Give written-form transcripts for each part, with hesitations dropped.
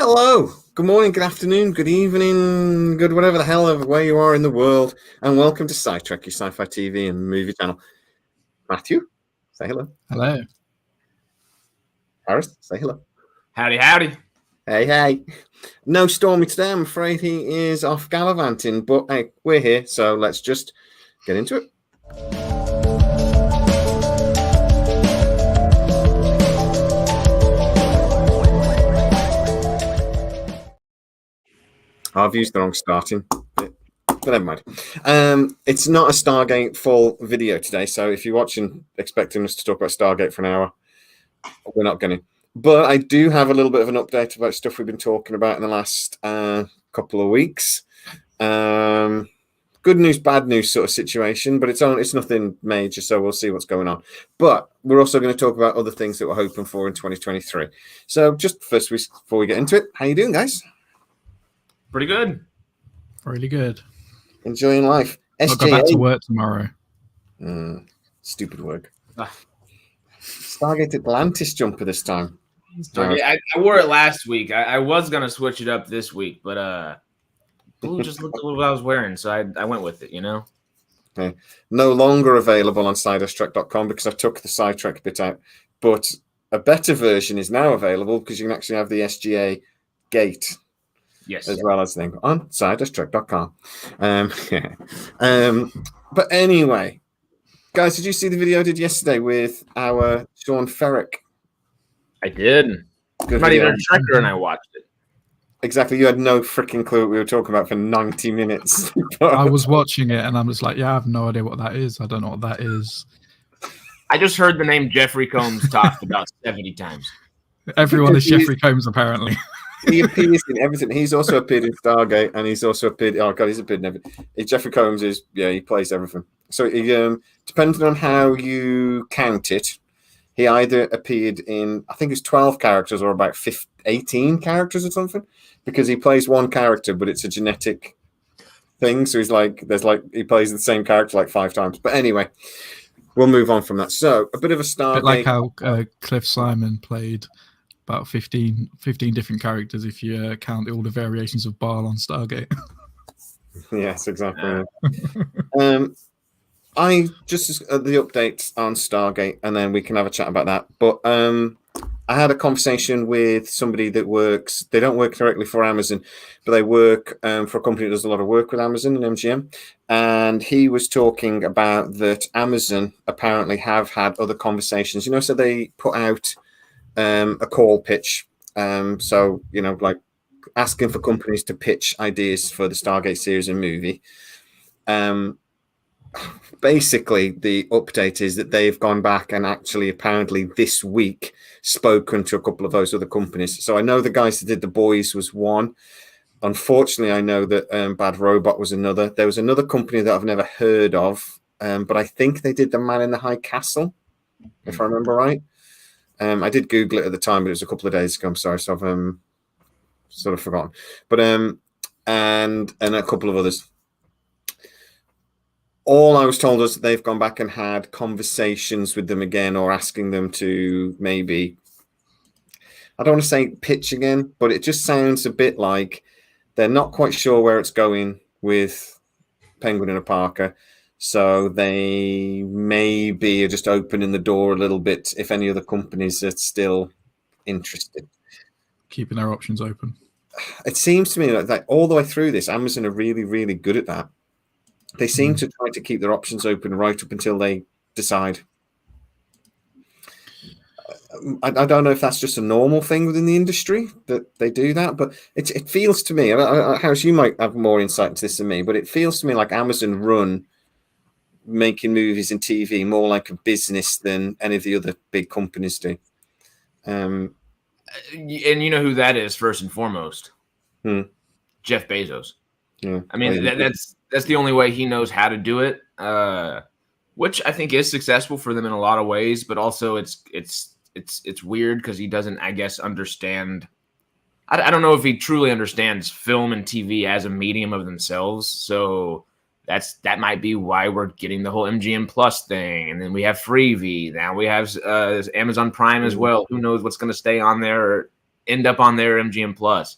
Hello, good morning, good afternoon, good evening, good whatever the hell of where you are in the world, and welcome to Trek, your sci-fi TV and movie channel. Matthew, say hello. Hello. Harris, say hello. Howdy, howdy. Hey. No Stormy today, I'm afraid he is off gallivanting, but hey, we're here, so let's just get into it. I've used the wrong starting, but never mind. It's not a Stargate full video today, so if you're watching expecting us to talk about Stargate for an hour, we're not going to. But I do have a little bit of an update about stuff we've been talking about in the last couple of weeks. Good news, bad news sort of situation, but it's nothing major, so we'll see what's going on. But we're also going to talk about other things that we're hoping for in 2023. So just first, before we get into it, how you doing, guys? Pretty good. Really good. Enjoying life. I'll go back to work tomorrow. Stupid work. Stargate Atlantis jumper this time. I wore it last week. I was going to switch it up this week, but blue just looked a little what I was wearing, so I went with it, you know? Okay. No longer available on SciDestrek.com because I took the SciTrek bit out, but a better version is now available because you can actually have the SGA gate. Yes. As well as thing on SciDestrek.com. But anyway, guys, did you see the video I did yesterday with our Sean Ferrick? I did. Good Not video. even a trekker, and I watched it. Exactly. You had no freaking clue what we were talking about for 90 minutes. I was watching it and I'm just like, I have no idea what that is. I don't know what that is. I just heard the name Jeffrey Combs talked about 70 times. Everyone is Jeffrey Combs, apparently. He appears in everything. He's also appeared in Stargate, and he's also appeared. Oh god, he's appeared in everything. Jeffrey Combs is he plays everything. So he, depending on how you count it, he either appeared in I think it's 12 characters or about 18 characters or something, because he plays one character, but it's a genetic thing. So he's he plays the same character like 5 times. But anyway, we'll move on from that. So a bit of a Stargate, bit like how Cliff Simon played about 15 different characters if you count all the variations of Baal on Stargate. Yes, exactly. I just the updates on Stargate, and then we can have a chat about that. But I had a conversation with somebody that works. They don't work directly for Amazon, but they work for a company that does a lot of work with Amazon and MGM. And he was talking about that Amazon apparently have had other conversations. So they put out a call pitch. So, like asking for companies to pitch ideas for the Stargate series and movie. Basically, the update is that they've gone back and actually apparently this week spoken to a couple of those other companies. So I know the guys that did The Boys was one. Unfortunately, I know that Bad Robot was another. There was another company that I've never heard of, but I think they did The Man in the High Castle, if I remember right. I did Google it at the time, but it was a couple of days ago. I'm sorry, so I've sort of forgotten. But and a couple of others. All I was told is that they've gone back and had conversations with them again, or asking them to maybe, I don't want to say pitch again, but it just sounds a bit like they're not quite sure where it's going with Penguin and Parker. So they maybe are just opening the door a little bit if any other companies are still interested. Keeping their options open. It seems to me like all the way through this, Amazon are really, really good at that. They seem to try to keep their options open right up until they decide. I don't know if that's just a normal thing within the industry that they do that, but it feels to me, Harris, you might have more insight into this than me, but it feels to me like Amazon run making movies and TV more like a business than any of the other big companies do. And you know who that is first and foremost? Jeff Bezos. Yeah. I mean, that's the only way he knows how to do it, which I think is successful for them in a lot of ways. But also, it's weird because he doesn't, I guess, understand. I don't know if he truly understands film and TV as a medium of themselves. So that might be why we're getting the whole MGM Plus thing, and then we have Freevee. Now we have Amazon Prime as well. Who knows what's going to stay on there? end up on their MGM Plus.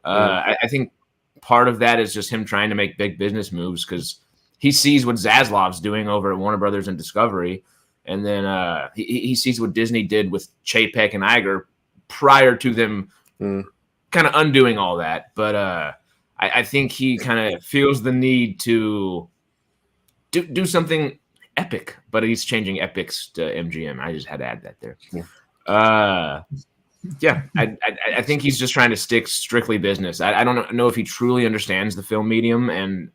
I think part of that is just him trying to make big business moves because he sees what Zaslav's doing over at Warner Brothers and Discovery, and then he sees what Disney did with Chapek and Iger prior to them kind of undoing all that. But I think he kind of feels the need to do something epic, but he's changing epics to MGM. I just had to add that there. I think he's just trying to stick strictly business. I don't know if he truly understands the film medium, and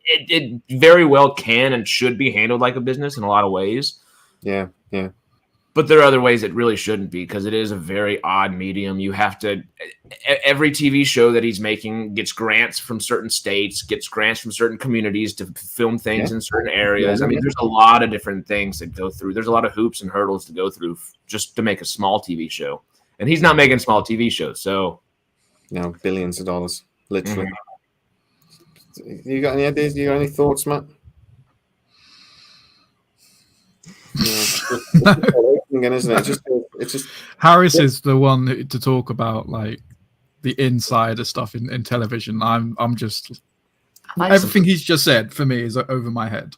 it very well can and should be handled like a business in a lot of ways. Yeah. But there are other ways it really shouldn't be because it is a very odd medium. You have to every TV show that he's making gets grants from certain states, gets grants from certain communities to film things in certain areas. I mean, there's a lot of different things that go through. There's a lot of hoops and hurdles to go through just to make a small TV show. And he's not making small TV shows, so no, billions of dollars, literally. You got any ideas? You got any thoughts, Matt? Again, isn't it? It's just Harris is the one to talk about like the insider stuff in television. I'm just everything he's just said for me is over my head.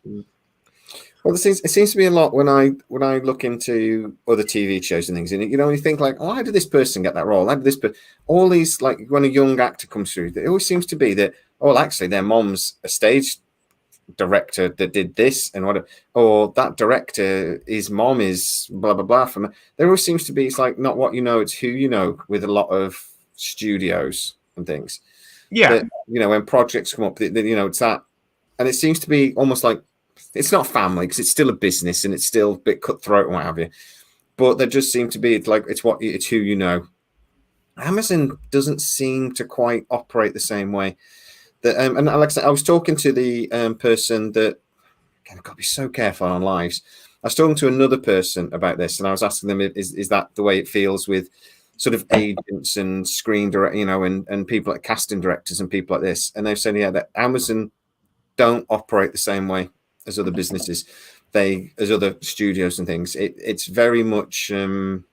Well, it seems to be a lot when I look into other TV shows and things, and you think like, oh, how did this person get that role? How did this? But all these, like when a young actor comes through, it always seems to be that, oh, well, actually, their mom's a stage director that did this and whatever, or that director, his mom is blah blah blah. From there always seems to be, it's like not what you know, it's who you know with a lot of studios and things. Yeah, that, when projects come up, it's that, and it seems to be almost like it's not family because it's still a business and it's still a bit cutthroat and what have you. But there just seem to be it's who you know. Amazon doesn't seem to quite operate the same way. And like I said, I was talking to the person that, I've got to be so careful on lives. I was talking to another person about this, and I was asking them, is that the way it feels with sort of agents and screen direct, and people like casting directors and people like this? And they've said, that Amazon don't operate the same way as other businesses, as other studios and things. It's very much, it's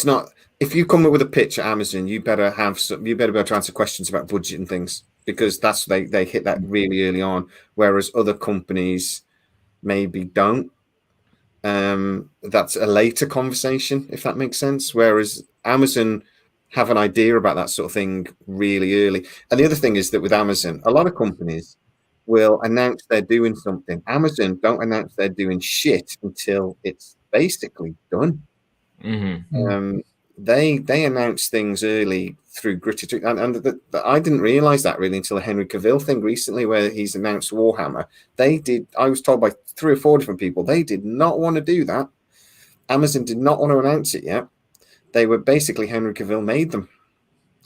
not. If you come up with a pitch at Amazon, you better be able to answer questions about budget and things, because that's they hit that really early on, whereas other companies maybe don't. That's a later conversation, if that makes sense. Whereas Amazon have an idea about that sort of thing really early. And the other thing is that with Amazon, a lot of companies will announce they're doing something. Amazon don't announce they're doing shit until it's basically done. They announce things early through gritty, and I didn't realize that really until the Henry Cavill thing recently, where he's announced Warhammer. I was told by 3 or 4 different people, they did not want to do that. Amazon did not want to announce it yet. They were basically, Henry Cavill made them.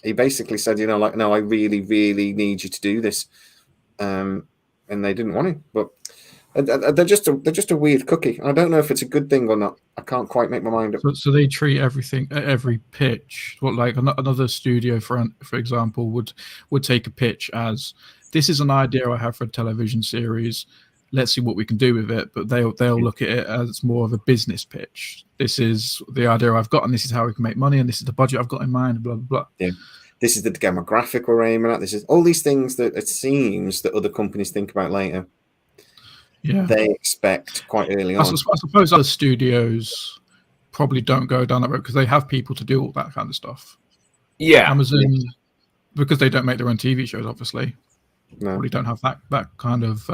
He basically said, no, I really, really need you to do this, and they didn't want to. But they're just a weird cookie. I don't know if it's a good thing or not. I can't quite make my mind up. So they treat everything, every pitch, like another studio, for example, would take a pitch as, this is an idea I have for a television series. Let's see what we can do with it. But they'll look at it as more of a business pitch. This is the idea I've got, and this is how we can make money, and this is the budget I've got in mind, blah blah blah. Yeah. This is the demographic we're aiming at. This is all these things that it seems that other companies think about later. Yeah, they expect quite early on. I suppose other studios probably don't go down that road because they have people to do all that kind of stuff. Yeah, Amazon, because they don't make their own TV shows, obviously, probably don't have that kind of.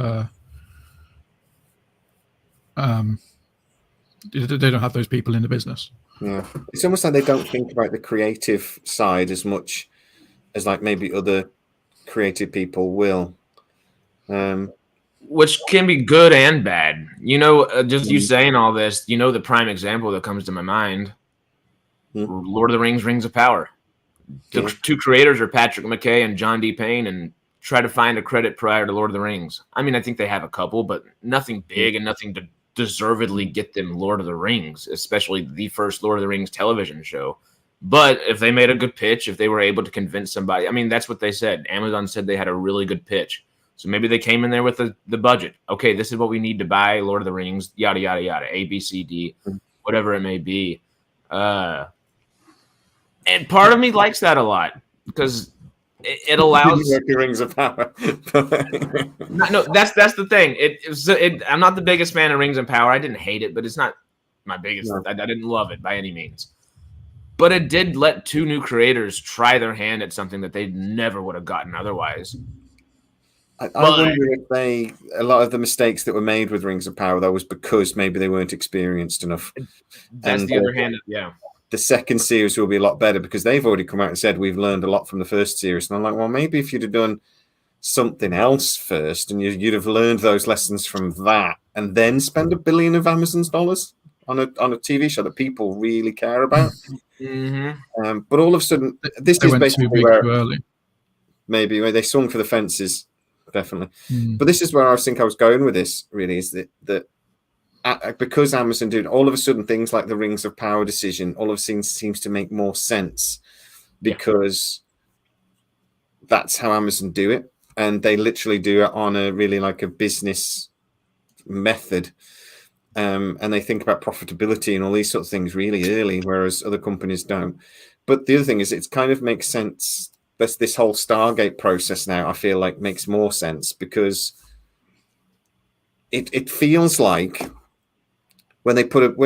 They don't have those people in the business. Yeah, it's almost like they don't think about the creative side as much as like maybe other creative people will. Which can be good and bad. Just you saying all this, the prime example that comes to my mind, Lord of the Rings, Rings of Power. The 2 creators are Patrick McKay and John D. Payne, and try to find a credit prior to Lord of the Rings. I mean, I think they have a couple, but nothing big and nothing to deservedly get them Lord of the Rings, especially the first Lord of the Rings television show. But if they made a good pitch, if they were able to convince somebody, I mean, that's what they said. Amazon said they had a really good pitch. So maybe they came in there with the budget. Okay, this is what we need to buy Lord of the Rings, yada, yada, yada, A, B, C, D. whatever it may be. And part of me likes that a lot because it allows Rings of Power. no, that's the thing. I'm not the biggest fan of Rings of Power. I didn't hate it, but it's not my biggest. No. I didn't love it by any means. But it did let two new creators try their hand at something that they never would have gotten otherwise. I wonder if a lot of the mistakes that were made with Rings of Power, though, was because maybe they weren't experienced enough. That's the other hand. Yeah. The second series will be a lot better because they've already come out and said we've learned a lot from the first series. And I'm like, well, maybe if you'd have done something else first and you'd have learned those lessons from that and then spend $1 billion of Amazon's dollars on a TV show that people really care about. But all of a sudden, this is basically where maybe they swung for the fences, definitely. But this is where I think I was going with this. Really, is that because Amazon do all of a sudden things like the Rings of Power decision, all of a sudden seems to make more sense because that's how Amazon do it, and they literally do it on a really like a business method. And they think about profitability and all these sort of things really early, whereas other companies don't. But the other thing is, it's kind of makes sense. This whole Stargate process now, I feel like makes more sense because it feels like when they put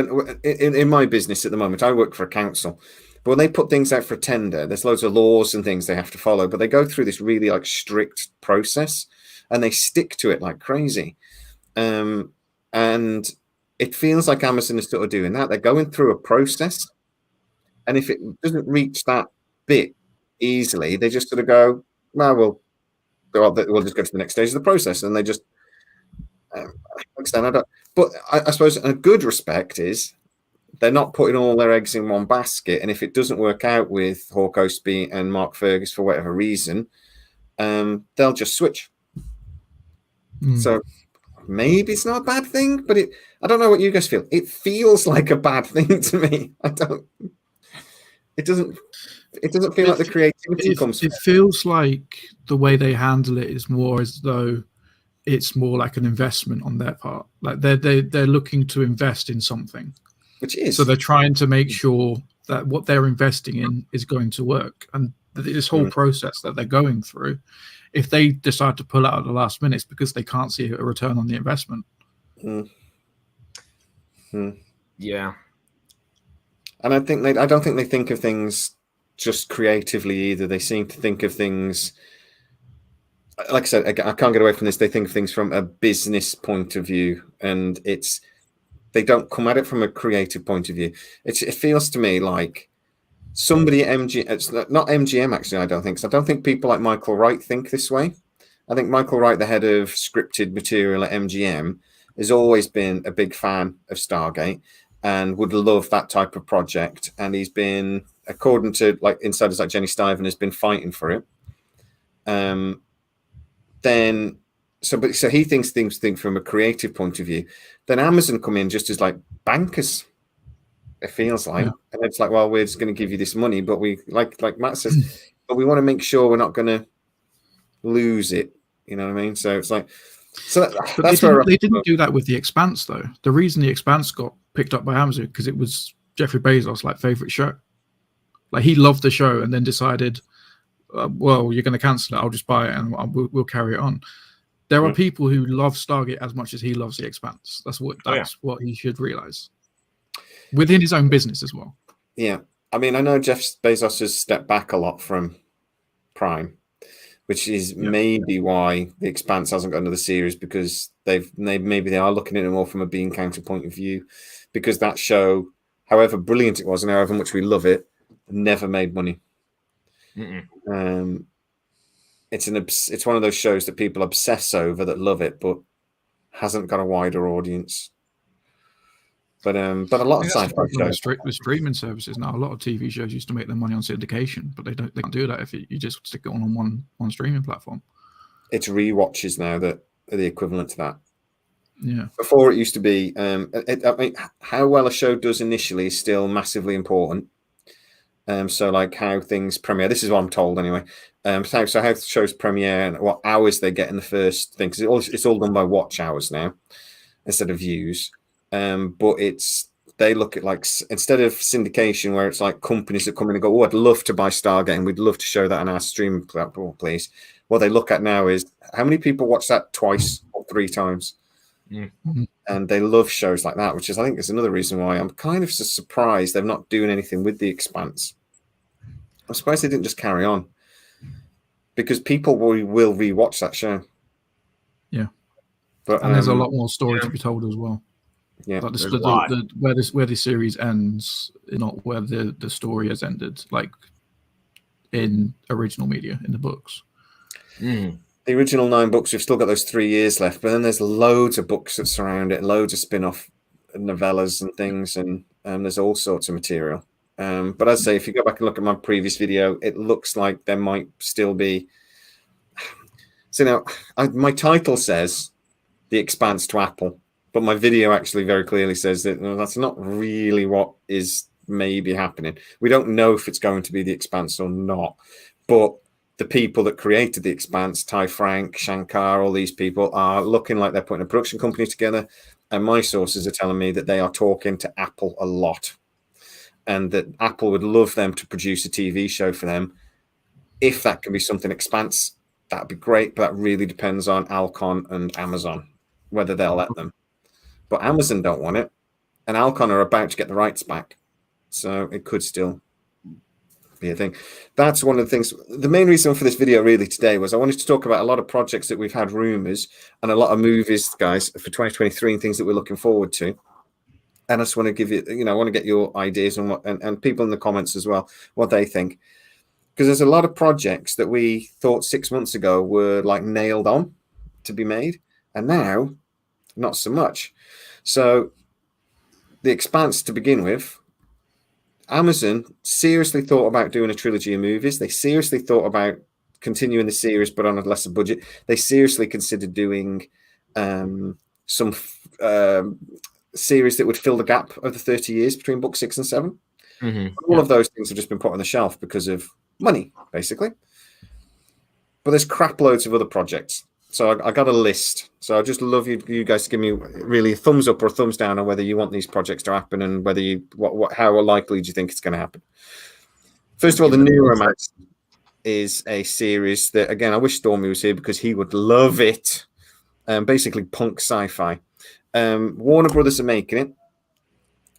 in my business at the moment, I work for a council, but when they put things out for a tender, there's loads of laws and things they have to follow, but they go through this really like strict process and they stick to it like crazy. And it feels like Amazon is sort of doing that. They're going through a process, and if it doesn't reach that bit easily, they just sort of go, well, we'll just go to the next stage of the process, and they just understand. But I suppose a good respect is they're not putting all their eggs in one basket, and if it doesn't work out with Hawk Ostby and Mark Fergus for whatever reason, they'll just switch. So maybe it's not a bad thing, but I don't know what you guys feel. It feels like a bad thing to me. It doesn't feel like the creativity comes from it. Feels like the way they handle it is more as though it's more like an investment on their part. Like they're looking to invest in something. Which is. So they're trying to make sure that what they're investing in is going to work. And this whole process that they're going through, if they decide to pull out at the last minute, it's because they can't see a return on the investment. Yeah. And I don't think they think of things just creatively either. They seem to think of things, like I said, I can't get away from this. They think of things from a business point of view, and they don't come at it from a creative point of view. It feels to me like somebody at MGM, it's not MGM actually, I don't think. So I don't think people like Michael Wright think this way. I think Michael Wright, the head of scripted material at MGM, has always been a big fan of Stargate and would love that type of project. And he's been, according to like insiders like Jenny Stiven, has been fighting for it. So he thinks things from a creative point of view. Then Amazon come in just as like bankers. It feels like, and it's like, well, we're just going to give you this money, but we like Matt says, but we want to make sure we're not going to lose it. You know what I mean? So it's like, that's where they didn't do that with the Expanse though. The reason the Expanse got picked up by Amazon because it was Jeffrey Bezos' like favorite show. Like he loved the show and then decided, well, you're going to cancel it. I'll just buy it and we'll carry it on. There are people who love Stargate as much as he loves the Expanse. That's what he should realize within his own business as well. Yeah, I mean, I know Jeff Bezos has stepped back a lot from Prime, which is maybe why the Expanse hasn't got another series, because maybe they are looking at it more from a bean counter point of view, because that show, however brilliant it was and however much we love it, never made money. It's one of those shows that people obsess over that love it, but hasn't got a wider audience. But a lot of sci-fi shows, the streaming services now, a lot of TV shows used to make their money on syndication, but they can't do that if you just stick it on one streaming platform. It's rewatches now that are the equivalent to that. Yeah. Before it used to be, I mean, how well a show does initially is still massively important. So like how things premiere. This is what I'm told anyway. So how shows premiere and what hours they get in the first thing, because it's all done by watch hours now instead of views. But it's they look at like instead of syndication, where it's like companies that come in and go, "Oh, I'd love to buy Stargate, and we'd love to show that on our streaming platform, please." What they look at now is how many people watch that twice or 3 times, and they love shows like that, which is I think is another reason why I'm kind of surprised they're not doing anything with the Expanse. I'm surprised they didn't just carry on, because people will rewatch that show. Yeah, but and there's a lot more story to be told as well. Yeah, like where the series ends, not where the story has ended, like in original media in the books. The original 9 books, we've still got those 3 years left, but then there's loads of books that surround it, loads of spin-off novellas and things, and there's all sorts of material. But as I say, if you go back and look at my previous video, it looks like there might still be. So now, my title says The Expanse to Apple, but my video actually very clearly says that that's not really what is maybe happening. We don't know if it's going to be The Expanse or not, but the people that created The Expanse, Ty Frank, Shankar, all these people are looking like they're putting a production company together, and my sources are telling me that they are talking to Apple a lot, and that Apple would love them to produce a TV show for them. If that can be something Expanse, that'd be great, but that really depends on Alcon and Amazon, whether they'll let them. But Amazon don't want it, and Alcon are about to get the rights back, so it could still be a thing. That's one of the things. The main reason for this video really today was I wanted to talk about a lot of projects that we've had rumors and a lot of movies, guys, for 2023 and things that we're looking forward to. And I just want to give you, I want to get your ideas on what, and people in the comments as well, what they think. Because there's a lot of projects that we thought 6 months ago were like nailed on to be made, and now not so much. So The Expanse to begin with, Amazon seriously thought about doing a trilogy of movies. They seriously thought about continuing the series, but on a lesser budget. They seriously considered doing some series that would fill the gap of the 30 years between book 6 and 7. All of those things have just been put on the shelf because of money, basically. But there's crap loads of other projects. So I got a list. So I just love you guys to give me really a thumbs up or a thumbs down on whether you want these projects to happen and whether you how likely do you think it's going to happen. First of all, the Neuromancer is a series that, again, I wish Stormy was here because he would love it. Basically punk sci-fi. Warner Brothers are making it.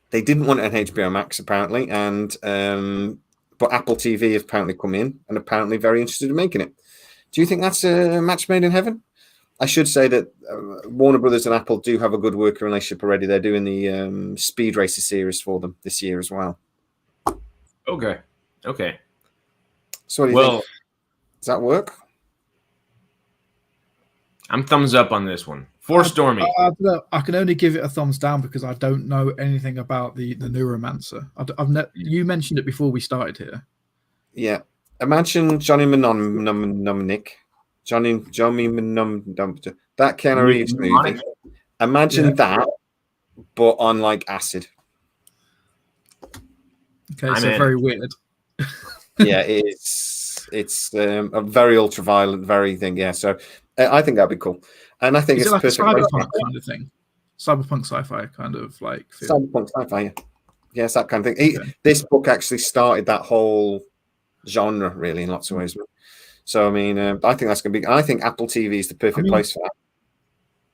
They didn't want it on HBO Max apparently, and but Apple TV have apparently come in and apparently very interested in making it. Do you think that's a match made in heaven? I should say that Warner Brothers and Apple do have a good working relationship already. They're doing the Speed Racer series for them this year as well. Okay. So what do you think? Does that work? I'm thumbs up on this one. For Stormy. I can only give it a thumbs down because I don't know anything about the Neuromancer. You mentioned it before we started here. Yeah. Imagine Johnny Mnemonic. Johnny Mnemonic. That Keanu Reeves movie. Imagine that, but on like acid. Okay, so very weird. Yeah, it's a very ultra-violent, very thing. Yeah, so I think that'd be cool. And I think it's like perfect. A cyberpunk kind of thing. Cyberpunk sci-fi kind of like feel. Cyberpunk sci-fi, yeah. Yes, that kind of thing. This book actually started that whole genre, really, in lots of ways. So, I mean, I think that's going to be. I think Apple TV is the perfect place for that.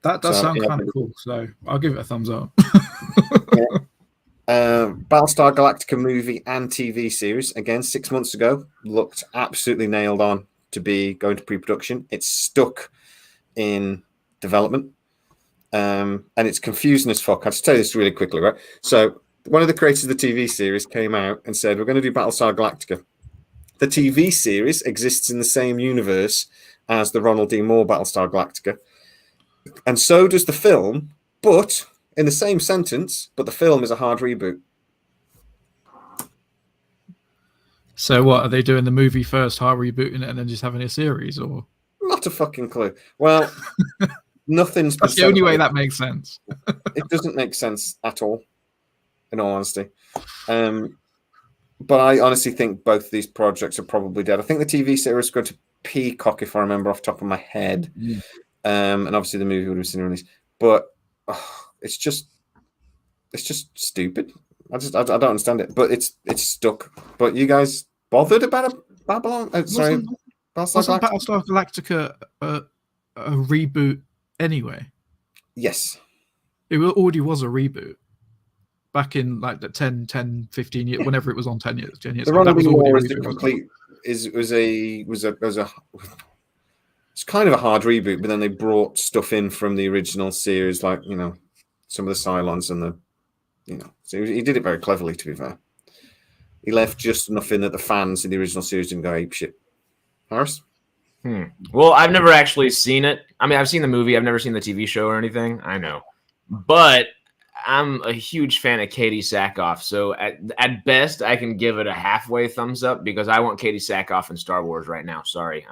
That does sound kind of cool. So, I'll give it a thumbs up. Battlestar Galactica movie and TV series, again, 6 months ago, looked absolutely nailed on to be going to pre-production. It's stuck in development, and it's confusing as fuck. I'll just tell you this really quickly, right? So, one of the creators of the TV series came out and said, we're going to do Battlestar Galactica. The TV series exists in the same universe as the Ronald D. Moore Battlestar Galactica. And so does the film, but in the same sentence, but the film is a hard reboot. So what, are they doing the movie first, hard rebooting it, and then just having a series, or? Not a fucking clue. Well, nothing's... That's the only way that makes sense. It doesn't make sense at all, in all honesty. But I honestly think both of these projects are probably dead. I think the TV series is going to Peacock, if I remember off the top of my head. And obviously the movie would have been released. But it's just It's just stupid. I don't understand it, but it's stuck. But you guys bothered about Babylon? Sorry, Wasn't Battlestar Galactica a reboot anyway? Yes. It already was a reboot back in like the 10, 15 years, whenever it was on 10 years. The Running War is the complete. It's kind of a hard reboot, but then they brought stuff in from the original series, like some of the Cylons and the. So he did it very cleverly, to be fair. He left just enough in that the fans in the original series didn't go apeshit. Harris? Well, I've never actually seen it. I mean, I've seen the movie. I've never seen the TV show or anything. I know. But I'm a huge fan of Katie Sackhoff. So at best, I can give it a halfway thumbs up because I want Katie Sackhoff in Star Wars right now. Sorry.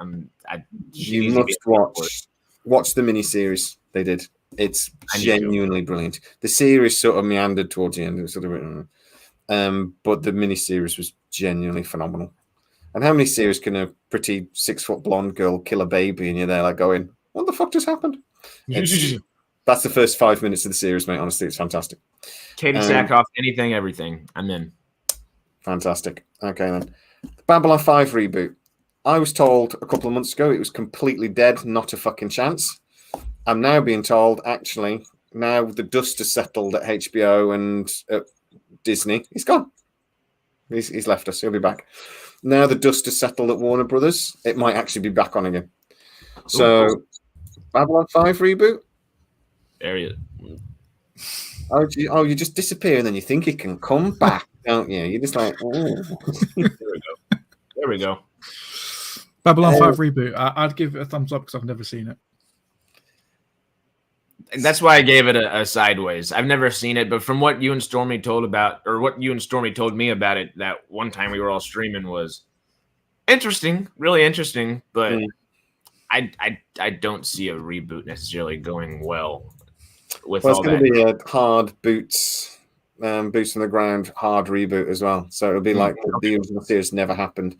You must watch the miniseries they did. It's genuinely brilliant. The series sort of meandered towards the end. It was sort of, but the miniseries was genuinely phenomenal. And how many series can a pretty 6-foot blonde girl kill a baby and you're there like going, what the fuck just happened? That's the first 5 minutes of the series, mate. Honestly, it's fantastic. Katie Sackhoff, anything, everything. I'm in. Fantastic. Okay, then. The Babylon 5 reboot. I was told a couple of months ago it was completely dead, not a fucking chance. I'm now being told, actually, now the dust has settled at HBO and at Disney. He's gone. He's left us. He'll be back. Now the dust has settled at Warner Brothers. It might actually be back on again. So, Babylon 5 reboot? There he is. You just disappear and then you think it can come back, don't you? You're just like, oh. There we go. Babylon 5 reboot. I'd give it a thumbs up because I've never seen it. That's why I gave it a sideways. I've never seen it, but from what you and Stormy told me about it that one time we were all streaming was interesting, really interesting, but I don't see a reboot necessarily going well with all that. It's going to be a hard boots on the ground, hard reboot as well. So it'll be like the original series never happened.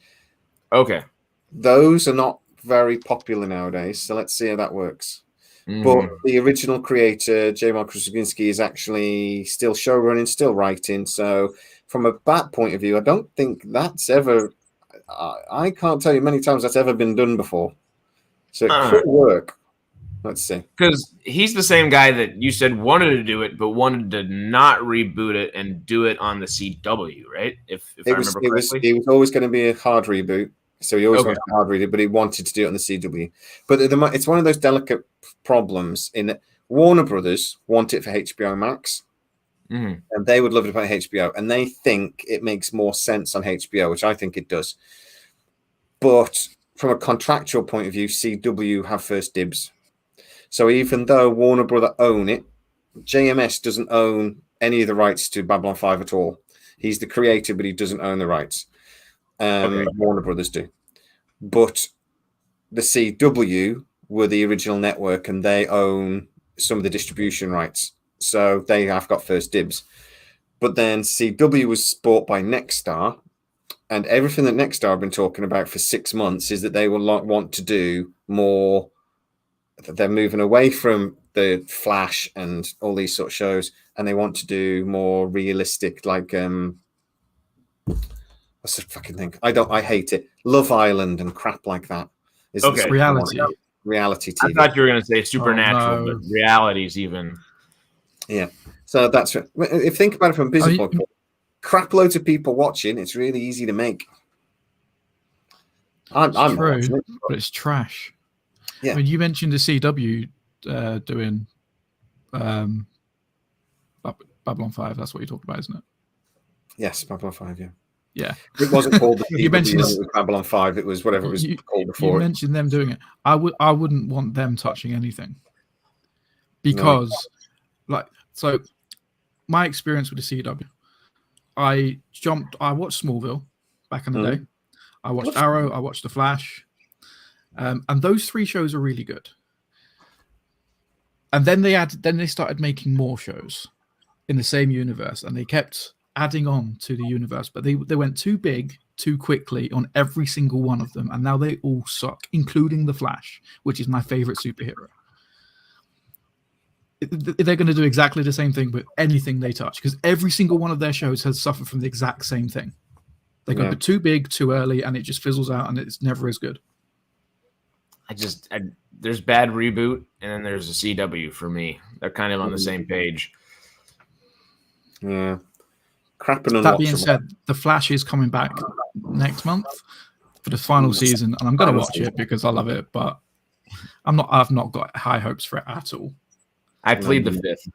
Okay. Those are not very popular nowadays, so let's see how that works. But the original creator, J. Mark Krasinski, is actually still showrunning, still writing. So from a bat point of view, I don't think that's ever... I can't tell you many times that's ever been done before. So it could work. Let's see. Because he's the same guy that you said wanted to do it, but wanted to not reboot it and do it on the CW, right? If I remember correctly. It was always going to be a hard reboot. So he always wanted to hard reboot, but he wanted to do it on the CW. But it's one of those delicate problems in that Warner Brothers want it for HBO Max. And they would love it about HBO. And they think it makes more sense on HBO, which I think it does. But from a contractual point of view, CW have first dibs. So even though Warner Brother own it, JMS doesn't own any of the rights to Babylon 5 at all. He's the creator, but he doesn't own the rights. Warner Brothers do. But the CW were the original network and they own some of the distribution rights. So they have got first dibs. But then CW was bought by Nexstar, and everything that Nexstar have been talking about for 6 months is that they will want to do more. They're moving away from the Flash and all these sort of shows, and they want to do more realistic, like what's the fucking thing? I hate it. Love Island and crap like that. Reality TV. I thought you were going to say Supernatural, but reality's even. Yeah. So that's it. If you think about it from a business point of view, crap loads of people watching, it's really easy to make. I'm true, but it's trash. Yeah. I mean, you mentioned the CW doing Babylon 5. That's what you talked about, isn't it? Yes, Babylon 5, yeah. Yeah. It wasn't called the you mentioned Babylon 5. It was whatever it was called before. You mentioned them doing it. I wouldn't want them touching anything. Because, so my experience with the CW, I watched Smallville back in the day. I watched Arrow. I watched The Flash. And those 3 shows are really good. And then they started making more shows in the same universe, and they kept adding on to the universe, but they went too big too quickly on every single one of them, and now they all suck, including The Flash, which is my favorite superhero. they're going to do exactly the same thing with anything they touch, because every single one of their shows has suffered from the exact same thing. They go too big, too early, and it just fizzles out, and it's never as good. There's bad reboot, and then there's a CW for me. They're kind of on the same page. Yeah. Crapping. That being said, The Flash is coming back next month for the final season, and I'm going to watch it because I love it, but I've not got high hopes for it at all. I plead the fifth.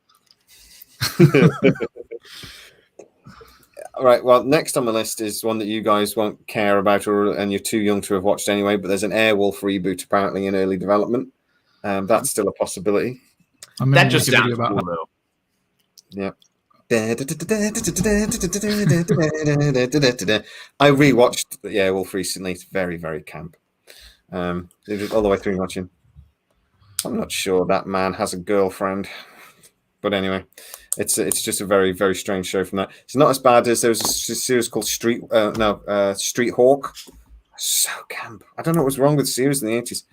All right. Well, next on the list is one that you guys won't care about, and you're too young to have watched anyway. But there's an Airwolf reboot apparently in early development. That's still a possibility. That just sounds cool, though. Yeah. I rewatched the Airwolf recently. It's very, very camp. All the way through watching. I'm not sure that man has a girlfriend, but anyway, it's just a very, very strange show from that. It's not as bad as there was a series called Street Hawk. So camp. I don't know what was wrong with the series in the 80s.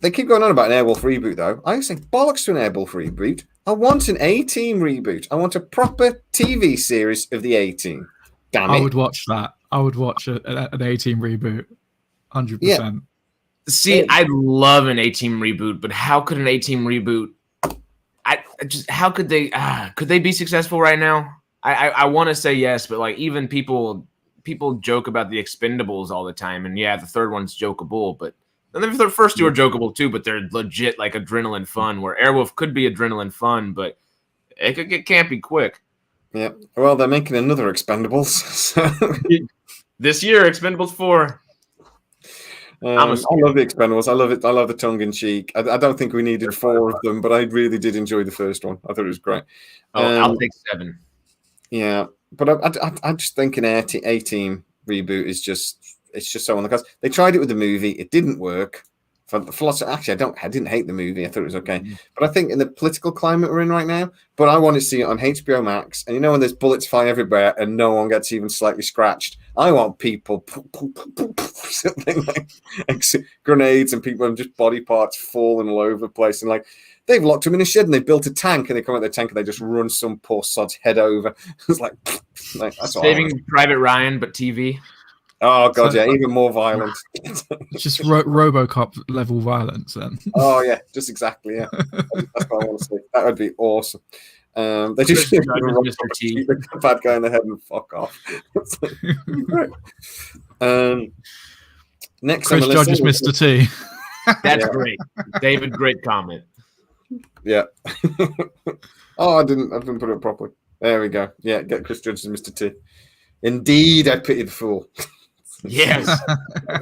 They keep going on about an Airwolf reboot, though. I say bollocks to an Airwolf reboot. I want an A-Team reboot. I want a proper TV series of the A-Team. Damn it. I would watch that. I would watch an A-Team reboot. 100%. Yeah. See, I'd love an A-Team reboot, but how could an A-Team reboot? How could they be successful right now? I want to say yes, but like even people joke about the Expendables all the time, and yeah, the third one's jokeable, but the first two are jokeable too, but they're legit like adrenaline fun. Where Airwolf could be adrenaline fun, but it could get campy quick. Yeah, well, they're making another Expendables so. This year, Expendables 4. I love the Expendables. I love it. I love the tongue in cheek. I don't think we needed 4 of them, but I really did enjoy the first one. I thought it was great. I'll take 7. Yeah, but I just think an A-Team reboot is just so on the cards. They tried it with the movie. It didn't work. For the philosophy, actually, I didn't hate the movie. I thought it was okay. But I think in the political climate we're in right now, but I want to see it on HBO Max. And you know when there's bullets flying everywhere and no one gets even slightly scratched, I want people something like grenades and people and just body parts falling all over the place. And like they've locked them in a shed and they built a tank and they come out the tank and they just run some poor sod's head over. It's like that's Saving Private Ryan, but TV. Oh god, yeah, even more violent. It's just RoboCop level violence, then. Oh yeah, just exactly. Yeah, that's what I want to see. That would be awesome. They just Mr. T. the bad guy in the head and fuck off. Next, Chris Judge is Mr. T. That's great, David. Great comment. Yeah. Oh, I didn't put it properly. There we go. Yeah, get Chris Judge as Mr. T. Indeed, I pity the fool. Yes,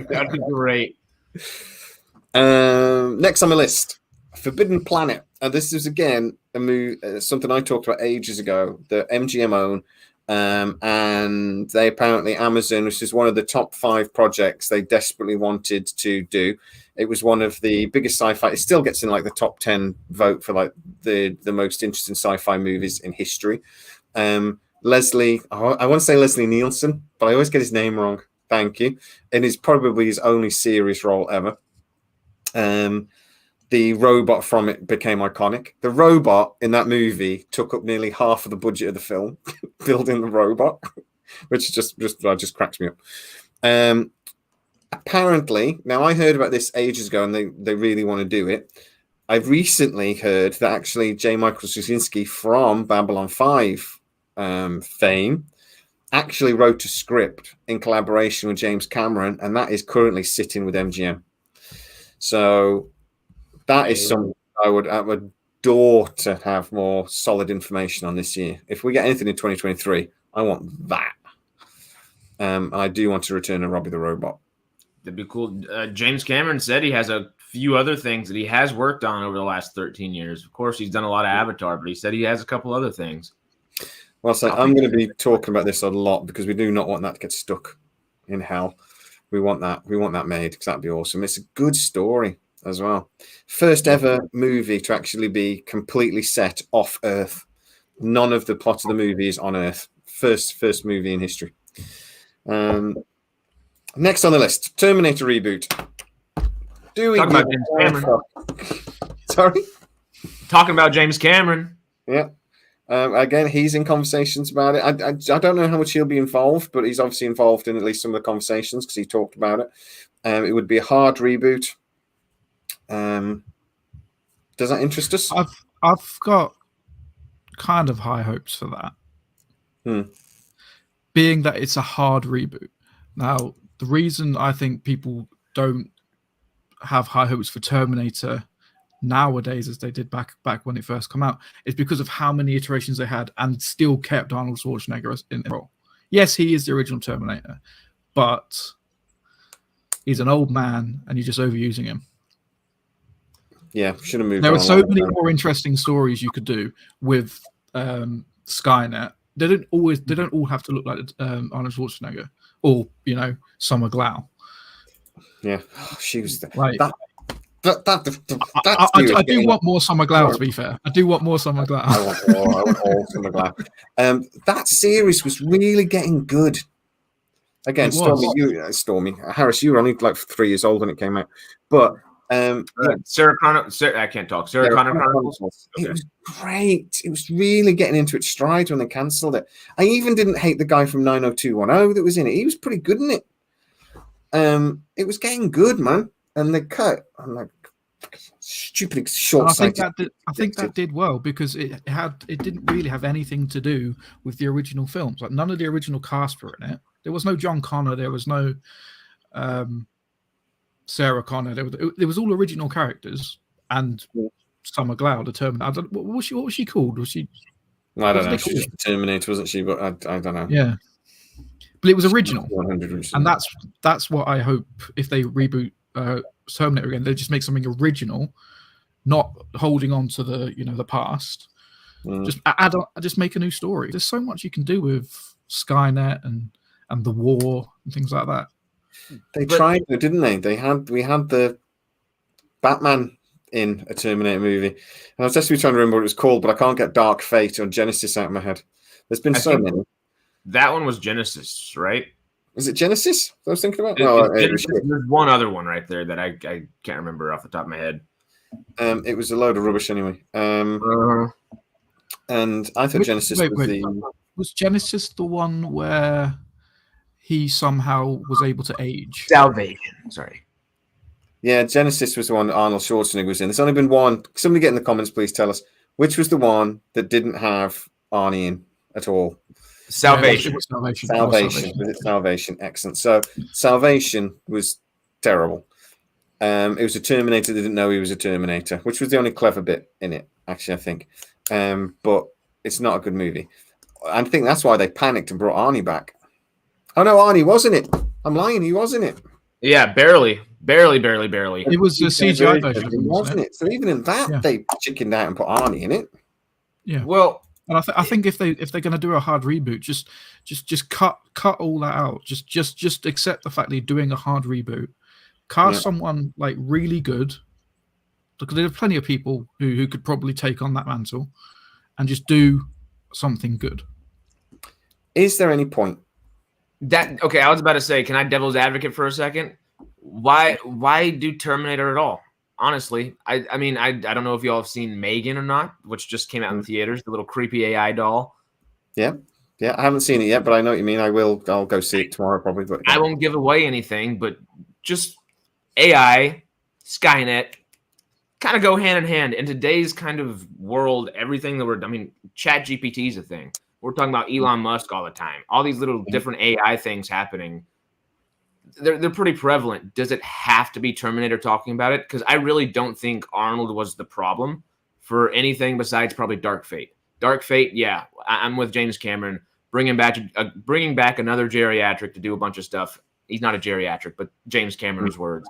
that'd be great. Next on my list, Forbidden Planet. And this is again a movie, something I talked about ages ago. The MGM own, and they apparently Amazon, which is one of the top 5 projects they desperately wanted to do. It was one of the biggest sci-fi. It still gets in like the top 10 vote for like the most interesting sci-fi movies in history. Leslie, I want to say Leslie Nielsen, but I always get his name wrong. Thank you. And it's probably his only serious role ever. The robot from it became iconic. The robot in that movie took up nearly half of the budget of the film, building the robot, which just cracks me up. Apparently, now I heard about this ages ago, and they really want to do it. I've recently heard that actually J. Michael Straczynski from Babylon 5 fame actually wrote a script in collaboration with James Cameron, and that is currently sitting with MGM. So that is something I would adore to have more solid information on this year. If we get anything in 2023, I want that. I do want to return a Robbie the Robot. That'd be cool. James Cameron said he has a few other things that he has worked on over the last 13 years. Of course, he's done a lot of Avatar, but he said he has a couple other things. Well, so I'm going to be talking about this a lot because we do not want that to get stuck in hell. We want that made because that'd be awesome. It's a good story as well. First ever movie to actually be completely set off Earth. None of the plot of the movie is on Earth. First movie in history. Next on the list, Terminator reboot. Do we? Talk about James Cameron. Sorry. Talking about James Cameron. Yeah. Again, he's in conversations about it. I don't know how much he'll be involved, but he's obviously involved in at least some of the conversations because he talked about it. It would be a hard reboot. Does that interest us? I've got kind of high hopes for that. Being that it's a hard reboot. Now, the reason I think people don't have high hopes for Terminator nowadays as they did back when it first came out is because of how many iterations they had and still kept Arnold Schwarzenegger in the role. Yes, he is the original Terminator, but he's an old man and you're just overusing him. Yeah, should have moved. There are so many more interesting stories you could do with Skynet. They don't all have to look like Arnold Schwarzenegger or Summer Glau. Yeah, she was like that. I do want more Summer Glau, to be fair. I do want more Summer Glau. I want all Summer Glau. That series was really getting good. Again, Stormy. Harris, you were only like 3 years old when it came out. But Sarah Connor, I can't talk. Sarah Connor Chronicles. Okay. It was great. It was really getting into its stride when they cancelled it. I even didn't hate the guy from 90210 that was in it. He was pretty good in it. It was getting good, man. And they cut. I'm like, stupid short-sighted. I think that did well because it didn't really have anything to do with the original films. Like none of the original cast were in it. There was no John Connor. There was no Sarah Connor. There was all original characters and Summer Glau, the Terminator. What was she called? Was she? I don't know. She was the Terminator, wasn't she? But I don't know. Yeah, but it was original, 100%. and that's what I hope if they reboot Terminator again, they just make something original, not holding on to the past. Just make a new story. There's so much you can do with Skynet and the war and things like that. They tried, didn't they? We had the Batman in a Terminator movie, and I was actually trying to remember what it was called, but I can't get Dark Fate or Genesis out of my head. There's been so many. That one was Genesis, right? Was it Genesis I was thinking about? There's one other one right there that I can't remember off the top of my head. It was a load of rubbish anyway. And I thought Genesis was Genesis the one where he somehow was able to age? Salvation. Sorry. Yeah, Genesis was the one that Arnold Schwarzenegger was in. There's only been one. Somebody get in the comments, please tell us which was the one that didn't have Arnie in at all. Salvation. Salvation. Was it Salvation? Excellent. So Salvation was terrible. It was a Terminator that didn't know he was a Terminator, which was the only clever bit in it, actually, I think. But it's not a good movie. I think that's why they panicked and brought Arnie back. Oh no, Arnie wasn't it. I'm lying. He wasn't it. Yeah, barely. It was a CGI version of him, wasn't it? So even in that, they chickened out and put Arnie in it. Yeah. Well, and I think if they're going to do a hard reboot, just cut all that out. Just accept the fact that you're doing a hard reboot. Cast someone like really good, because there are plenty of people who could probably take on that mantle, and just do something good. Is there any point? Okay, I was about to say, can I devil's advocate for a second? Why do Terminator at all? Honestly, I mean, I don't know if y'all have seen Megan or not, which just came out in theaters, the little creepy AI doll. Yeah, I haven't seen it yet, but I know what you mean. I'll go see it tomorrow probably. But I won't give away anything, but just AI, Skynet, kind of go hand in hand. In today's kind of world, everything Chat GPT is a thing. We're talking about Elon Musk all the time. All these little different AI things happening. They're pretty prevalent. Does it have to be Terminator talking about it? Because I really don't think Arnold was the problem for anything besides probably Dark Fate. Dark Fate, yeah, I'm with James Cameron. Bringing back another geriatric to do a bunch of stuff. He's not a geriatric, but James Cameron's words.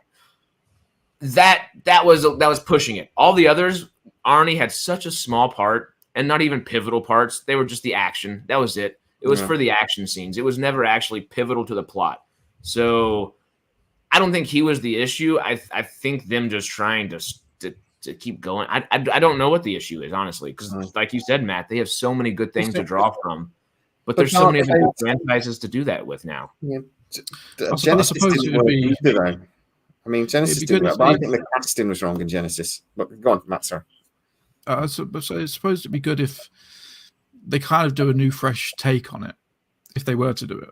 That was pushing it. All the others, Arnie had such a small part, and not even pivotal parts. They were just the action. That was it. It was for the action scenes. It was never actually pivotal to the plot. So I don't think he was the issue. I think them just trying to keep going. I don't know what the issue is, honestly, because like you said, Matt, they have so many good things to draw from, but there's so many other franchises to do that with now. Yeah. Genesis didn't work either, though. I mean, Genesis did that, but I think the casting was wrong in Genesis. But go on, Matt, sorry. So it's supposed to be good if they kind of do a new, fresh take on it, if they were to do it.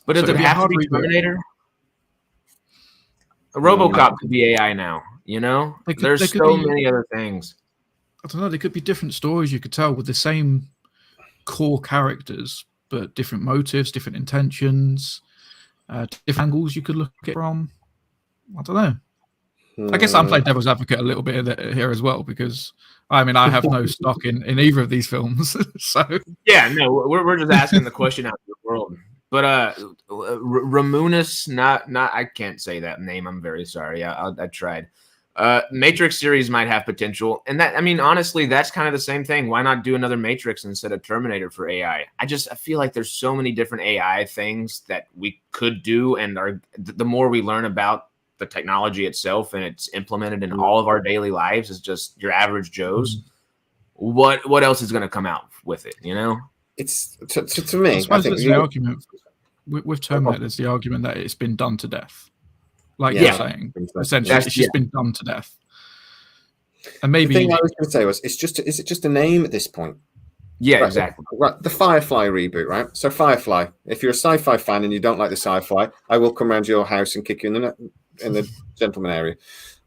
But does it have to be Terminator? A RoboCop could be AI now, you know? There's so many other things. I don't know, there could be different stories you could tell with the same core characters, but different motives, different intentions, different angles you could look at it from. I don't know. I guess I'm playing devil's advocate a little bit here as well, because I mean I have no stock in either of these films. So yeah, no, we're just asking the question out of the world. But Ramonis, not I can't say that name. I'm very sorry. I tried. Matrix series might have potential, and that, I mean, honestly, that's kind of the same thing. Why not do another Matrix instead of Terminator for AI? I feel like there's so many different AI things that we could do, and the more we learn about the technology itself and it's implemented in all of our daily lives as just your average Joes, what else is going to come out with it? You know, it's to me. I suppose it's the argument with Terminator. There's the argument that it's been done to death. Like you're saying, essentially, it's just been done to death. And maybe the thing I was going to say was, is it just a name at this point? Yeah, right, exactly. Right, the Firefly reboot, right? So Firefly, if you're a sci-fi fan and you don't like the sci-fi, I will come around to your house and kick you in the gentleman area,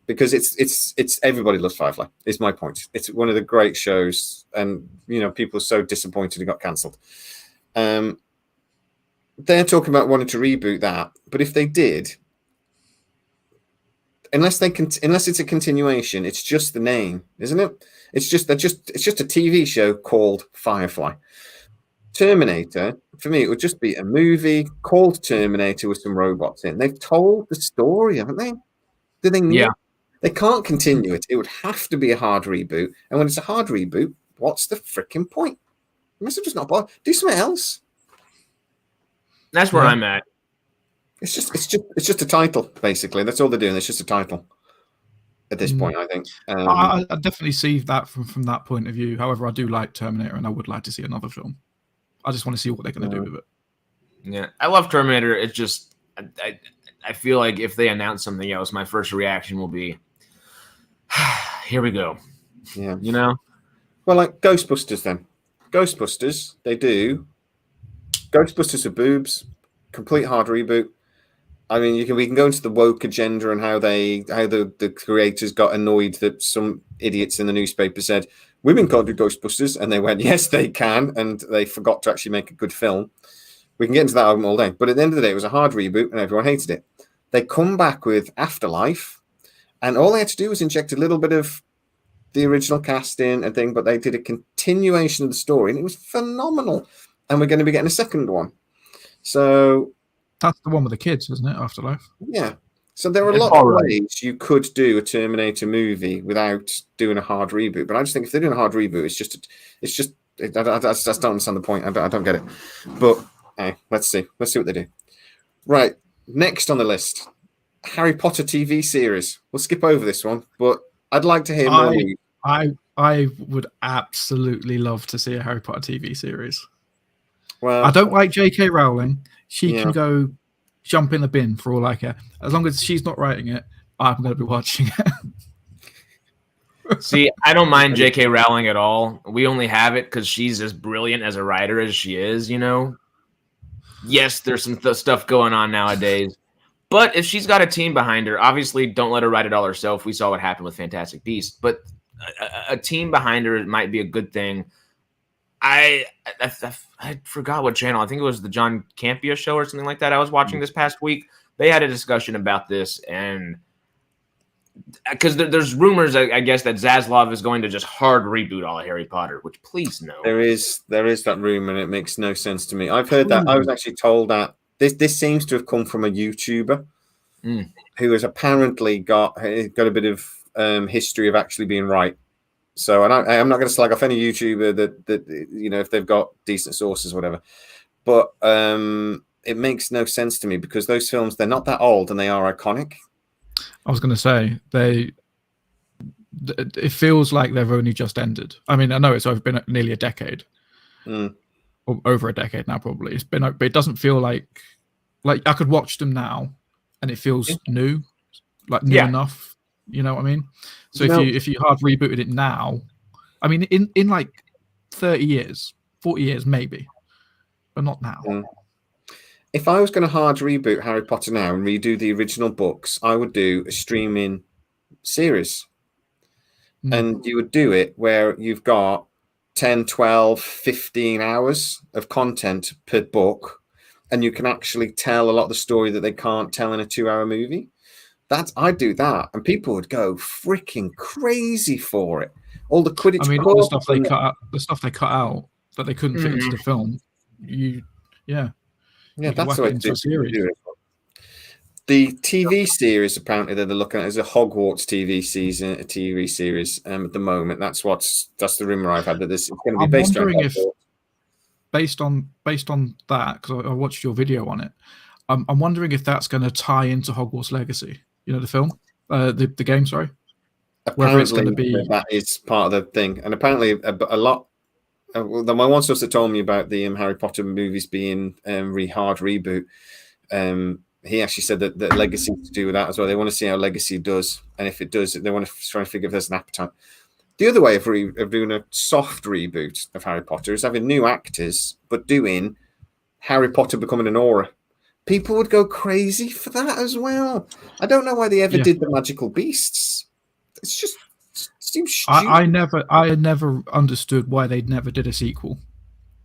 because it's everybody loves Firefly. Is my point. It's one of the great shows, and you know people are so disappointed it got cancelled. They're talking about wanting to reboot that, but if they did. Unless it's a continuation, it's just the name, isn't it? It's just a TV show called Firefly. Terminator, for me, it would just be a movie called Terminator with some robots in. They've told the story, haven't they? Do they need? Yeah. They can't continue it. It would have to be a hard reboot. And when it's a hard reboot, what's the freaking point? You must have just not bought. Do something else. That's where I'm at. It's just a title, basically. That's all they're doing. It's just a title at this point, I think. I definitely see that from that point of view. However, I do like Terminator, and I would like to see another film. I just want to see what they're going to do with it. Yeah, I love Terminator. It's just I feel like if they announce something else, my first reaction will be, here we go. Yeah, you know. Well, like Ghostbusters, then. Ghostbusters, they do. Ghostbusters are boobs. Complete hard reboot. I mean, we can go into the woke agenda and how the creators got annoyed that some idiots in the newspaper said women can't do Ghostbusters, and they went, yes, they can, and they forgot to actually make a good film. We can get into that argument all day, but at the end of the day, it was a hard reboot, and everyone hated it. They come back with Afterlife, and all they had to do was inject a little bit of the original cast in and thing, but they did a continuation of the story, and it was phenomenal. And we're going to be getting a second one. So. That's the one with the kids, isn't it? Afterlife. Yeah. So there are a lot of ways you could do a Terminator movie without doing a hard reboot. But I just think if they're doing a hard reboot, I don't understand the point. I don't get it. But let's see. Let's see what they do. Right. Next on the list, Harry Potter TV series. We'll skip over this one, but I'd like to hear more. I would absolutely love to see a Harry Potter TV series. Well, I don't like J.K. Rowling. She can go jump in the bin for all I care. As long as she's not writing it, I'm going to be watching it. See, I don't mind J.K. Rowling at all. We only have it because she's as brilliant as a writer as she is, you know? Yes, there's some stuff going on nowadays. But if she's got a team behind her, obviously don't let her write it all herself. We saw what happened with Fantastic Beasts. But a team behind her might be a good thing. I forgot what channel. I think it was the John Campea show or something like that I was watching this past week. They had a discussion about this, and because there's rumors, I guess, that Zaslav is going to just hard reboot all of Harry Potter, which please no. There is that rumor, and it makes no sense to me. I've heard that. I was actually told that this seems to have come from a YouTuber who has apparently got a bit of history of actually being right. So, and I'm not going to slag off any YouTuber that you know if they've got decent sources or whatever, but it makes no sense to me because those films, they're not that old and they are iconic. I was going to say it feels like they've only just ended. I mean, I know it's been nearly a decade, or over a decade now. Probably it's been, but it doesn't feel like I could watch them now, and it feels new, new enough. You know what I mean? So if you hard rebooted it now, I mean, in like 30 years, 40 years, maybe, but not now. If I was going to hard reboot Harry Potter now and redo the original books, I would do a streaming series. And you would do it where you've got 10, 12, 15 hours of content per book, and you can actually tell a lot of the story that they can't tell in a 2-hour movie. I'd do that, and people would go freaking crazy for it. All the Quidditch. I mean, all the stuff they cut out, that they couldn't fit into the film. Yeah, you that's the way to do it. The TV series apparently that they're looking at is a Hogwarts TV series at the moment. That's the rumor I've had, that this is going to be based on Hogwarts. Based on that, because I watched your video on it, I'm wondering if that's going to tie into Hogwarts Legacy. You know, the film, the game. Sorry. Apparently, whether it's going to be that is part of the thing, and apparently a lot. My one source that told me about the Harry Potter movies being hard reboot. He actually said that Legacy to do with that as well. They want to see how Legacy does, and if it does, they want to try and figure if there's an appetite. The other way of doing a soft reboot of Harry Potter is having new actors, but doing Harry Potter becoming an aura. People would go crazy for that as well. I don't know why they ever did the magical beasts. It's just seems stupid. I never understood why they never did a sequel.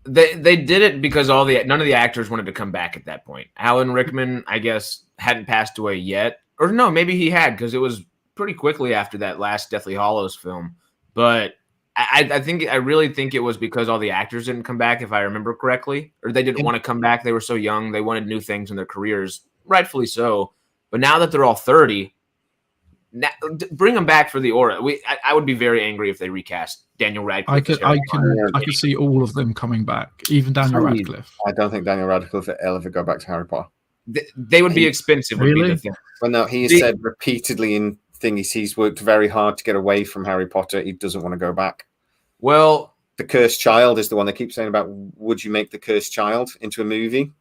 They did it because none of the actors wanted to come back at that point. Alan Rickman, I guess, hadn't passed away yet, or no, maybe he had, because it was pretty quickly after that last Deathly Hallows film. But I really think it was because all the actors didn't come back, if I remember correctly, or they didn't want to come back. They were so young, they wanted new things in their careers, rightfully so. But now that they're all 30, bring them back for the aura. I would be very angry if they recast Daniel Radcliffe. I could see all of them coming back, even Daniel Radcliffe. I don't think Daniel Radcliffe will ever go back to Harry Potter. They would be expensive. Really? Well, no, he has said repeatedly in things he's worked very hard to get away from Harry Potter. He doesn't want to go back. Well, The Cursed Child is the one they keep saying about. Would you make The Cursed Child into a movie?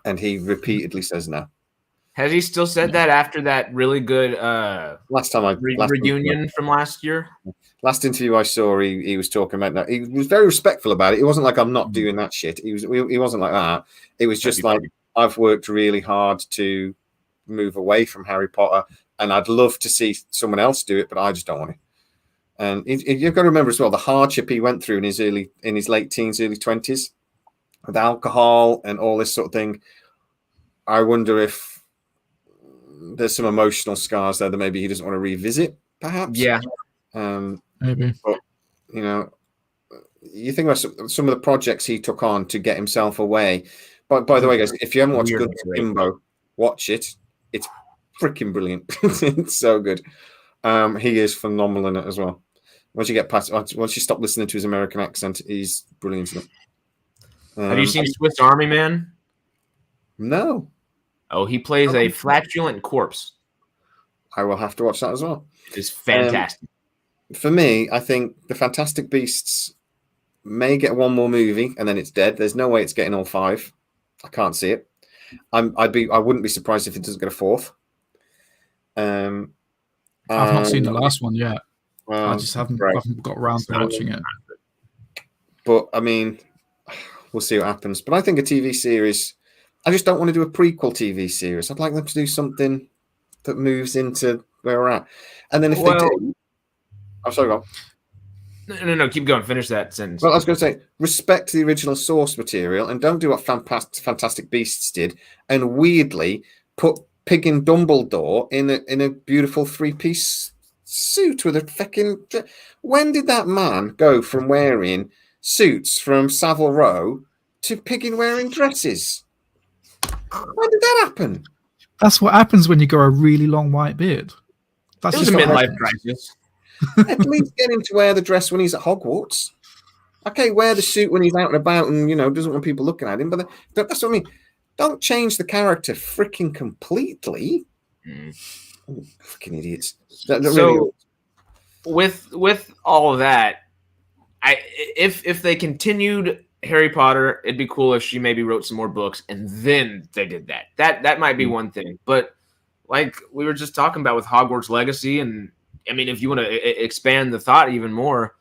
And he repeatedly says no. Has he still said that after that really good reunion from last year? Last interview I saw, he was talking about that. He was very respectful about it. He wasn't like, I'm not doing that shit. He wasn't like that. It was just like, I've worked really hard to move away from Harry Potter, and I'd love to see someone else do it, but I just don't want to. And you've got to remember as well the hardship he went through in his late teens, early 20s, with alcohol and all this sort of thing. I wonder if there's some emotional scars there that maybe he doesn't want to revisit, perhaps. Yeah. Maybe. But, you know, you think about some of the projects he took on to get himself away. But by the way, guys, if you haven't watched Good Kimbo, watch it. It's freaking brilliant. It's so good. He is phenomenal in it as well. Once you stop listening to his American accent, he's brilliant in it. Have you seen Swiss Army Man? No. Oh, he plays a flatulent corpse. I will have to watch that as well. It's fantastic. For me, I think the Fantastic Beasts may get one more movie and then it's dead. There's no way it's getting all 5. I can't see it. I wouldn't be surprised if it doesn't get a 4th. I've not seen the last one yet. I just haven't got around to watching it. But I mean, we'll see what happens. But I think a TV series, I just don't want to do a prequel TV series. I'd like them to do something that moves into where we're at. And then if they do, I'm sorry, go on. No, keep going. Finish that sentence. Well, I was going to say, respect the original source material and don't do what Fantastic Beasts did and weirdly put Piggin Dumbledore in a beautiful 3-piece suit with a fucking. When did that man go from wearing suits from Savile Row to Piggin wearing dresses? When did that happen? That's what happens when you grow a really long white beard. That's it was a midlife crisis. At least get him to wear the dress when he's at Hogwarts. Okay, wear the suit when he's out and about and, doesn't want people looking at him. But that's what I mean. Don't change the character freaking completely. Oh, freaking idiots. So, with all of that, if they continued Harry Potter, it'd be cool if she maybe wrote some more books and then they did that. That might be one thing. But like we were just talking about with Hogwarts Legacy, and I mean, if you want to expand the thought even more,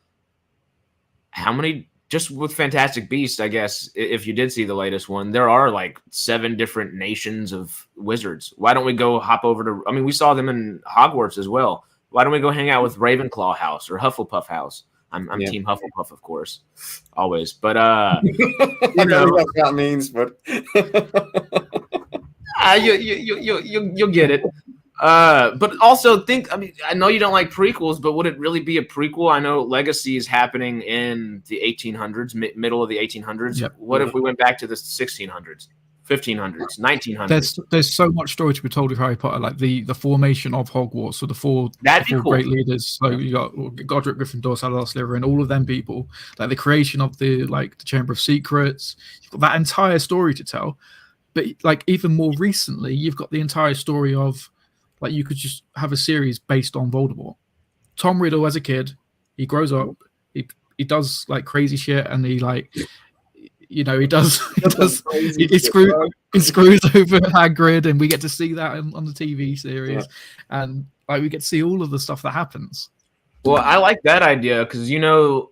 how many, just with Fantastic Beasts, I guess, if you did see the latest one, there are like 7 different nations of wizards. Why don't we go hop over to, I mean, we saw them in Hogwarts as well. Why don't we go hang out with Ravenclaw House or Hufflepuff House? I'm Team Hufflepuff, of course, always. But I don't know what that means, but you'll get it. But also think, I mean, I know you don't like prequels, but would it really be a prequel? I know Legacy is happening in the 1800s, middle of the 1800s. Yep. What if we went back to the 1600s, 1500s, 1900s? There's so much story to be told with Harry Potter, like the formation of Hogwarts, so the four great leaders. So you got Godric, Gryffindor, Salazar, Slytherin, all of them people. Like the creation of the Chamber of Secrets. You've got that entire story to tell. But like even more recently, you've got the entire story of, like, you could just have a series based on Voldemort. Tom Riddle as a kid, he grows up, he does like crazy shit, and he like, you know, he screws over Hagrid, and we get to see that on the TV series, and like we get to see all of the stuff that happens. Well, I like that idea because, you know,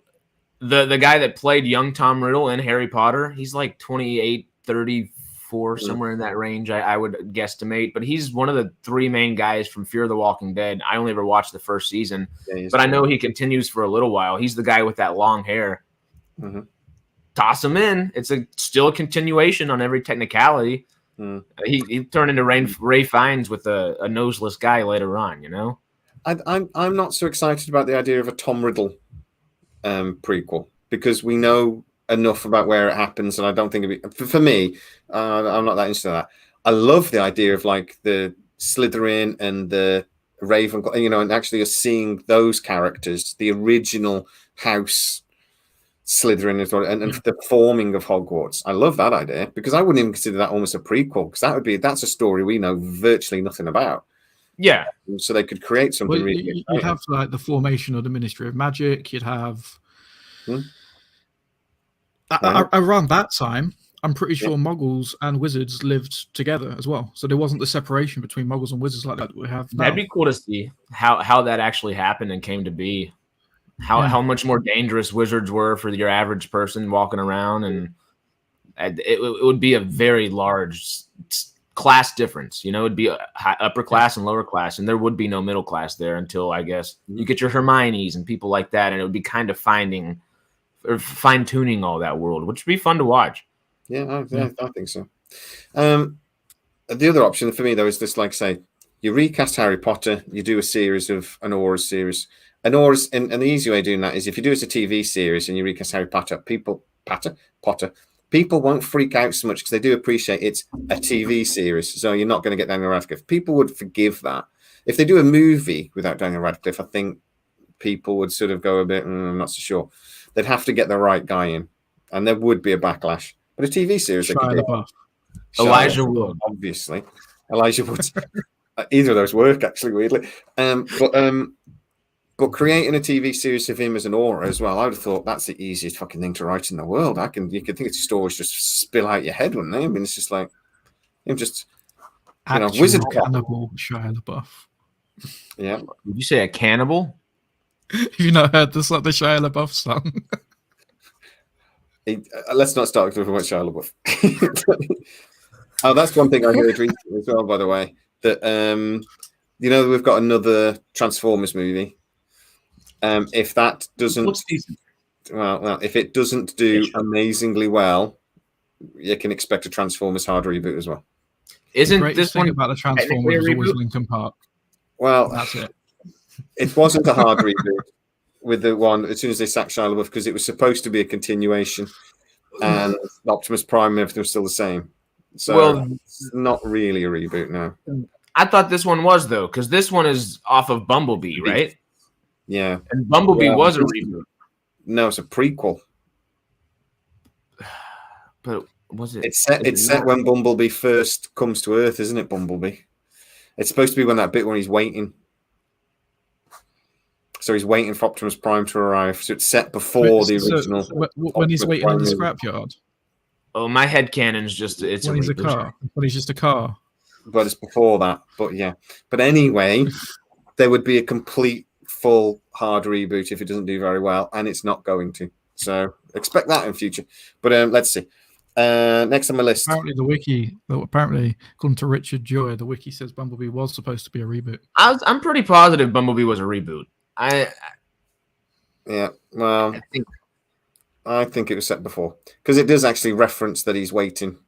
the guy that played young Tom Riddle in Harry Potter, he's like 28, 34, somewhere in that range, I would guesstimate. But he's one of the 3 main guys from Fear the Walking Dead. I only ever watched the first season, but I know he continues for a little while. He's the guy with that long hair. Mm-hmm. Toss him in. It's still a continuation on every technicality. He turned into Ray Fiennes with a noseless guy later on, you know? I'm not so excited about the idea of a Tom Riddle prequel, because we know enough about where it happens, and I don't think it'd be, for me, I'm not that interested in that. I love the idea of like the Slytherin and the Ravenclaw, you know, and actually seeing those characters, the original house Slytherin as well, and the forming of Hogwarts. I love that idea, because I wouldn't even consider that almost a prequel, because that's a story we know virtually nothing about. Yeah. So they could create something really. You'd have like the formation of the Ministry of Magic. You'd have around that time, I'm pretty sure Muggles and Wizards lived together as well. So there wasn't the separation between Muggles and Wizards like that we have now. That'd be cool to see how that actually happened and came to be. How much more dangerous wizards were for your average person walking around, and it would be a very large class difference. You know, it'd be a upper class and lower class, and there would be no middle class there until, I guess, you get your Hermiones and people like that, and it would be kind of fine tuning all that world, which would be fun to watch. Yeah, I think so. The other option for me, though, is just like, say, you recast Harry Potter, you do a series of an Auras series. And the easy way of doing that is if you do it as a TV series and you recast Harry Potter, people won't freak out so much because they do appreciate it's a TV series. So you're not going to get Daniel Radcliffe. People would forgive that. If they do a movie without Daniel Radcliffe, I think people would sort of go a bit, I'm not so sure. They'd have to get the right guy in, and there would be a backlash. But a TV series, Elijah Wood, obviously. Elijah Wood. Either of those work, actually, weirdly. But creating a TV series of him as an Aura as well, I would have thought that's the easiest fucking thing to write in the world. You could think it's stories just spill out your head, wouldn't they? I mean, it's just like him just, wizard cannibal Shia LaBeouf. Yeah. Did you say a cannibal? Have you not heard this, like the Shia LaBeouf song? Let's not start talking about Shia LaBeouf. Oh, that's one thing I heard recently as well, by the way. That we've got another Transformers movie. If that doesn't, if it doesn't do amazingly well, you can expect a Transformers hard reboot as well. Isn't this one about the Transformers always Linkin Park? Well, that's it. It wasn't a hard reboot with the one as soon as they sacked Shia LaBeouf, because it was supposed to be a continuation, and Optimus Prime and everything was still the same. So it's not really a reboot now. I thought this one was, though, because this one is off of Bumblebee, right? Yeah. And Bumblebee was a reboot. No, it's a prequel. But was it? It's set when Bumblebee first comes to Earth, isn't it, Bumblebee? It's supposed to be when that bit when he's waiting. So he's waiting for Optimus Prime to arrive. So it's set before the original. When he's waiting in the scrapyard? Oh, my headcanon's just... When he's a car. When he's just a car. But it's before that. But yeah. But anyway, there would be a complete, full, hard reboot if it doesn't do very well. And it's not going to. So expect that in future. But let's see. Next on my list. Apparently, according to Richard Joy, the wiki says Bumblebee was supposed to be a reboot. I'm pretty positive Bumblebee was a reboot. Well, I think it was set before because it does actually reference that he's waiting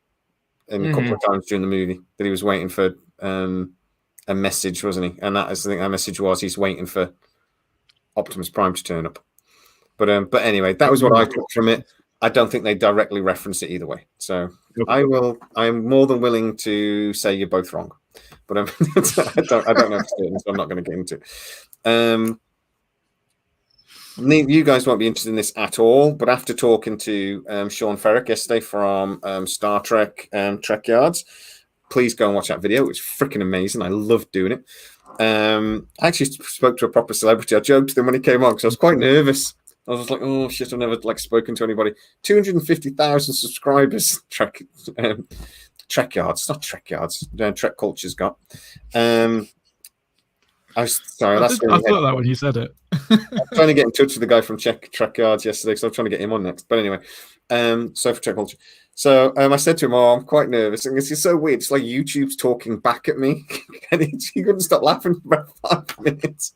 in a couple of times during the movie, that he was waiting for a message, wasn't he? And that is, I think that message was he's waiting for Optimus Prime to turn up. But anyway, that was what I took from it. I don't think they directly reference it either way. So I'm more than willing to say you're both wrong. But I don't know for certain, so I'm not going to get into it. You guys won't be interested in this at all, but after talking to Sean Ferrick yesterday from Star Trek Trek Yards, please go and watch that video. It's freaking amazing. I love doing it. I actually spoke to a proper celebrity. I joked to him when he came on because I was quite nervous. I was like, oh shit, I've never spoken to anybody. 250,000 subscribers. Trek Yards, not Trek Yards. Trek Culture's got. I thought that when you said it. I'm trying to get in touch with the guy from Trek Yards yesterday, so I'm trying to get him on next. But anyway, so for Trek Culture. So I said to him, "Oh, I'm quite nervous." And it's so weird. It's like YouTube's talking back at me, and he couldn't stop laughing for about 5 minutes.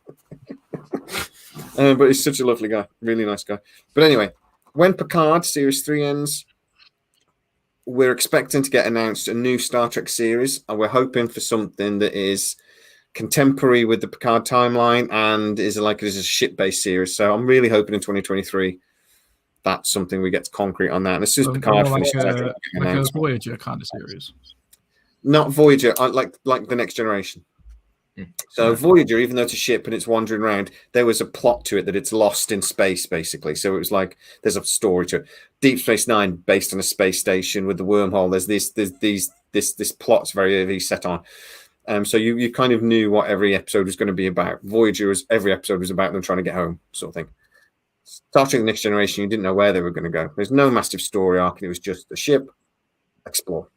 But he's such a lovely guy, really nice guy. But anyway, when Picard Series 3 ends, we're expecting to get announced a new Star Trek series, and we're hoping for something that is contemporary with the Picard timeline and is a ship-based series. So I'm really hoping in 2023 that's something we get concrete on that. And as soon as Picard finishes, like a Voyager kind of series. Not Voyager, like the Next Generation. So Voyager, even though it's a ship and it's wandering around, there was a plot to it that it's lost in space, basically. So it was like there's a story to it. Deep Space Nine, based on a space station with the wormhole. There's this plot's very set on. So you kind of knew what every episode was going to be about. Voyager every episode was about them trying to get home, sort of thing. Star Trek: The Next Generation, you didn't know where they were going to go. There's no massive story arc. It was just the ship, explore.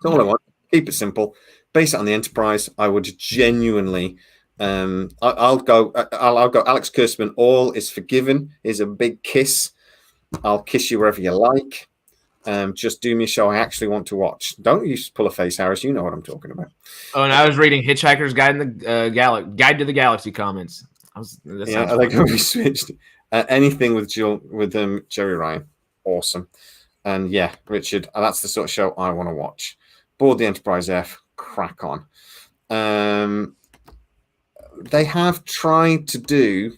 That's all I want. Keep it simple. Base it on the Enterprise. I would genuinely. I'll go. Alex Kurtzman. All is forgiven. Is a big kiss. I'll kiss you wherever you like. Just do me a show I actually want to watch. Don't you pull a face, Harris. You know what I'm talking about. Oh, and I was reading Hitchhiker's Guide in the Guide to the Galaxy comments. I like how we switched. Anything with Jerry Ryan, awesome. And yeah, Richard, that's the sort of show I want to watch. Board the Enterprise F, crack on. They have tried to do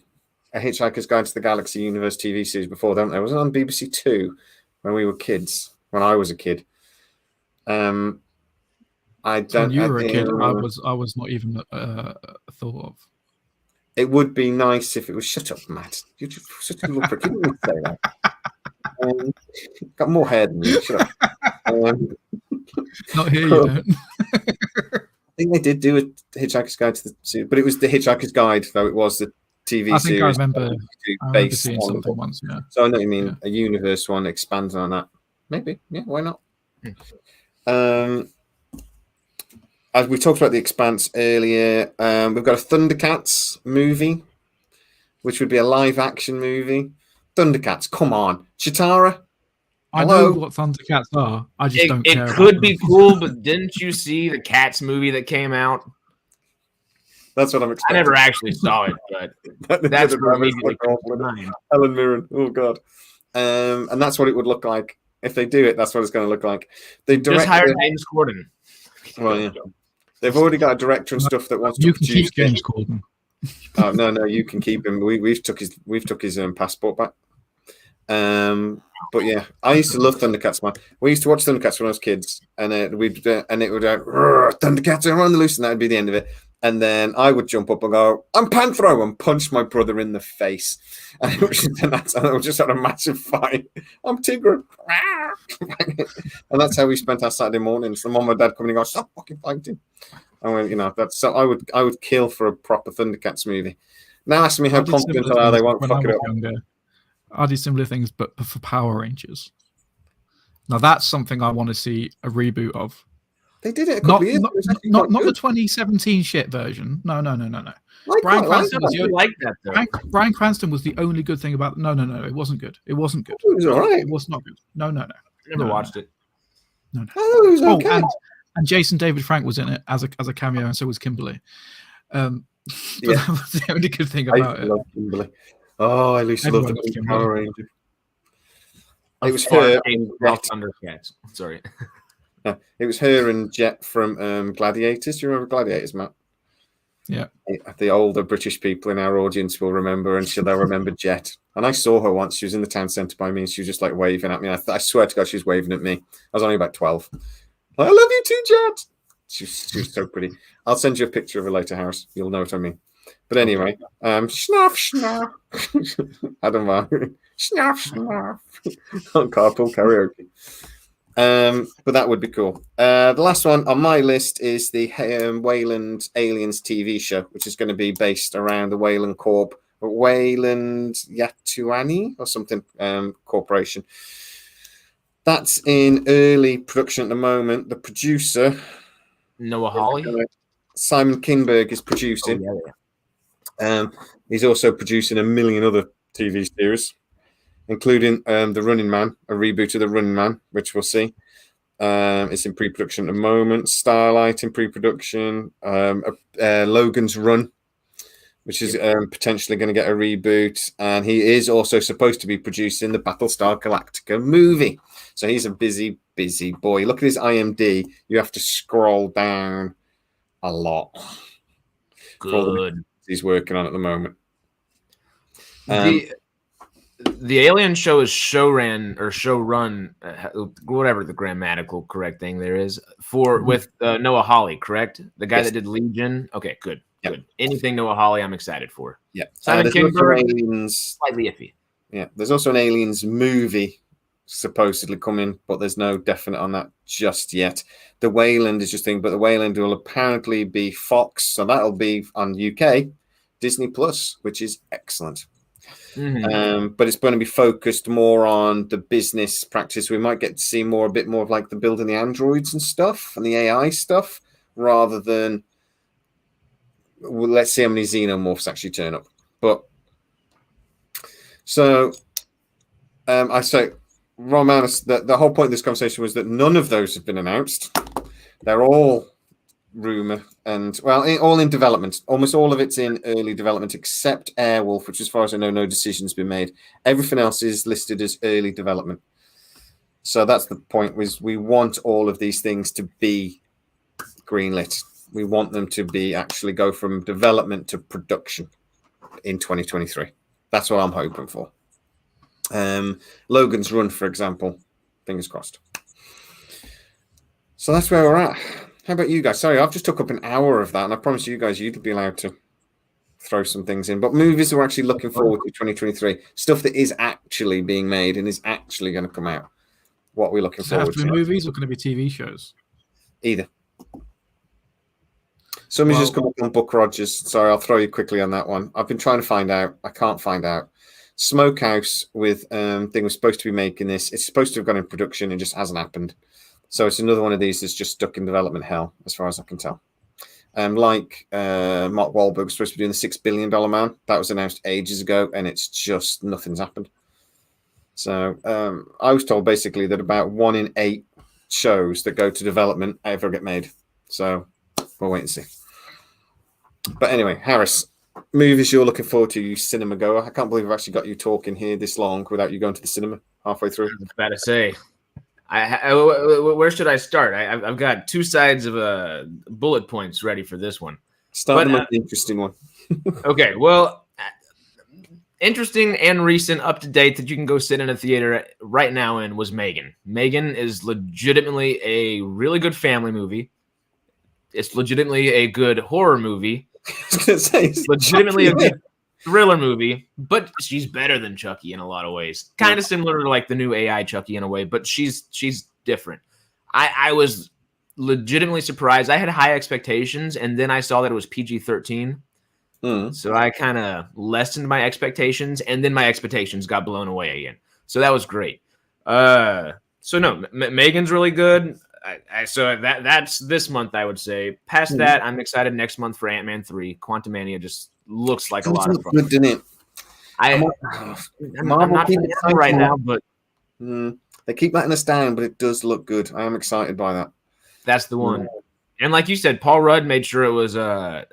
a Hitchhiker's Guide to the Galaxy Universe TV series before, don't they? Was it on BBC Two when we were kids? When I was a kid. When you were a kid, I was not even thought of. It would be nice if it was. Shut up, Matt. You're just such a little prick. You didn't say that. Got more hair than you. Shut up. Not here, you don't. I think they did do a Hitchhiker's Guide to the series, but it was the Hitchhiker's Guide, though it was the TV series. I remember seeing something once. Yeah. So I know what you mean. A universe one expands on that. Maybe. Yeah. Why not? As we talked about the Expanse earlier, we've got a Thundercats movie, which would be a live-action movie. Thundercats, come on, Chitara. I know what Thundercats are. I just don't care. It could be cool, but didn't you see the Cats movie that came out? That's what I'm expecting. I never actually saw it, but that's what immediately comes to mind. Helen Mirren, oh god, and that's what it would look like if they do it. That's what it's going to look like. They just hired James Corden. Well, yeah. They've already got a director and stuff that wants to. You can keep James Corden. Oh no, you can keep him. We've took his passport back. But yeah, I used to love Thundercats, man. We used to watch Thundercats when I was kids, and it would Thundercats are on the loose, and that would be the end of it. And then I would jump up and go, "I'm Panthro," and punch my brother in the face, and it was just had a massive fight. I'm Tigger, and that's how we spent our Saturday mornings. The mom and dad coming and go, "Stop fucking fighting." I went, that's so. I would kill for a proper Thundercats movie. Now ask me how confident are they won't fuck it up. I do similar things, but for Power Rangers. Now that's something I want to see a reboot of. They did it a couple of years ago. Not the 2017 shit version. No. Bryan Cranston was Bryan Cranston was the only good thing about. No. It wasn't good. It wasn't good. It was all right. It was not good. No. Never watched it. No. Oh, it was okay. And Jason David Frank was in it as a cameo, and so was Kimberly. That was the only good thing about it. Love Kimberly. Oh, I used to love the Power Ranger. It was her and Thundercats. Sorry. It was her and Jet from Gladiators. Do you remember Gladiators, Matt? Yeah. The older British people in our audience will remember, and they'll remember Jet. And I saw her once. She was in the town centre by me, and she was just like waving at me. I swear to God, she was waving at me. I was only about 12. I love you too, Jet. She was so pretty. I'll send you a picture of her later, Harris. You'll know what I mean. But anyway, schnaff. I don't mind. Schnaff. On carpool karaoke. But that would be cool. The last one on my list is the Wayland Aliens TV show, which is going to be based around the Wayland Corp, Wayland Yatuani or something corporation. That's in early production at the moment. The producer, Noah Hawley, Simon Kinberg, is producing. He's also producing a million other TV series, including The Running Man, a reboot of The Running Man, which we'll see. It's in pre-production at the moment. Starlight in pre-production. Logan's Run, which is potentially going to get a reboot. And he is also supposed to be producing the Battlestar Galactica movie. So he's a busy, busy boy. Look at his IMDb. You have to scroll down a lot. Good. He's working on at the moment. The Alien show is showrun, whatever the grammatical correct thing there is, with Noah Hawley, correct? The guy that did Legion. Okay, good. Yep. Good. Anything Noah Hawley, I'm excited for. Yeah. Simon Kinberg, Aliens, slightly iffy. Yeah, there's also an Aliens movie supposedly coming, but there's no definite on that just yet. The Wayland is just thing, but the Wayland will apparently be Fox, so that'll be on UK Disney Plus, which is excellent. Mm-hmm. But it's going to be focused more on the business practice. We might get to see a bit more of like the building the androids and stuff and the AI stuff, rather than let's see how many xenomorphs actually turn up. But so I say, Romanus, the whole point of this conversation was that none of those have been announced. They're all rumor and all in development. Almost all of it's in early development except Airwolf, which as far as I know, no decision's been made. Everything else is listed as early development. So that's the point, was we want all of these things to be greenlit. We want them to be actually go from development to production in 2023. That's what I'm hoping for. Logan's Run, for example, fingers crossed. So that's where we're at. How about you guys? Sorry, I've just took up an hour of that, and I promise you guys you'd be allowed to throw some things in. But movies we're actually looking forward to 2023. Stuff that is actually being made and is actually going to come out. What are we looking forward to? Movies or going to be TV shows? Either. Somebody's just come up on Buck Rogers. Sorry, I'll throw you quickly on that one. I've been trying to find out. I can't find out. Smokehouse with thing was supposed to be making this. It's supposed to have gone in production. It just hasn't happened. So it's another one of these that's just stuck in development hell, as far as I can tell. Like Mark Wahlberg was supposed to be doing the $6 billion Man. That was announced ages ago, and it's just nothing's happened. So I was told basically that about 1 in 8 shows that go to development ever get made. So we'll wait and see. But anyway, Harris, movies you're looking forward to, you cinema goer. I can't believe I've actually got you talking here this long without you going to the cinema halfway through. I was about to say. Where should I start? I've got 2 sides of bullet points ready for this one. Start with the interesting one. Okay, well, interesting and recent, up to date that you can go sit in a theater right now in was Megan. Megan is legitimately a really good family movie. It's legitimately a good horror movie. It's legitimately a good thriller movie, but she's better than Chucky in a lot of ways. Kind of similar to like the new AI Chucky in a way, but she's different. I was legitimately surprised. I had high expectations, and then I saw that it was PG-13. So I kind of lessened my expectations, and then my expectations got blown away again. So that was great. So no, Megan's really good. So that's this month, I would say. Past that, I'm excited next month for Ant-Man 3. Quantumania just looks like a lot of fun. Good, didn't it? I'm not feeling it right now, but they keep letting us down, but it does look good. I am excited by that. That's the one. And like you said, Paul Rudd made sure it was a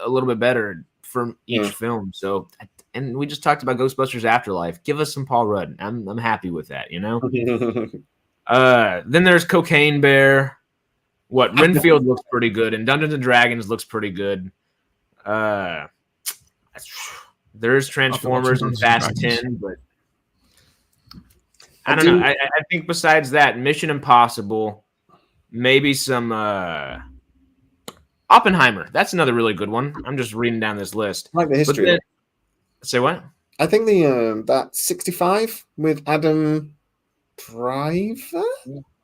little bit better for each film. So, and we just talked about Ghostbusters Afterlife. Give us some Paul Rudd. I'm happy with that, you know? Then there's Cocaine Bear. Renfield looks pretty good, and Dungeons and Dragons looks pretty good. There's Transformers and Fast 10, but I don't know. I think besides that, Mission Impossible, maybe some Oppenheimer. That's another really good one. I'm just reading down this list. I like the history. Say what? I think that 65 with Adam Driver.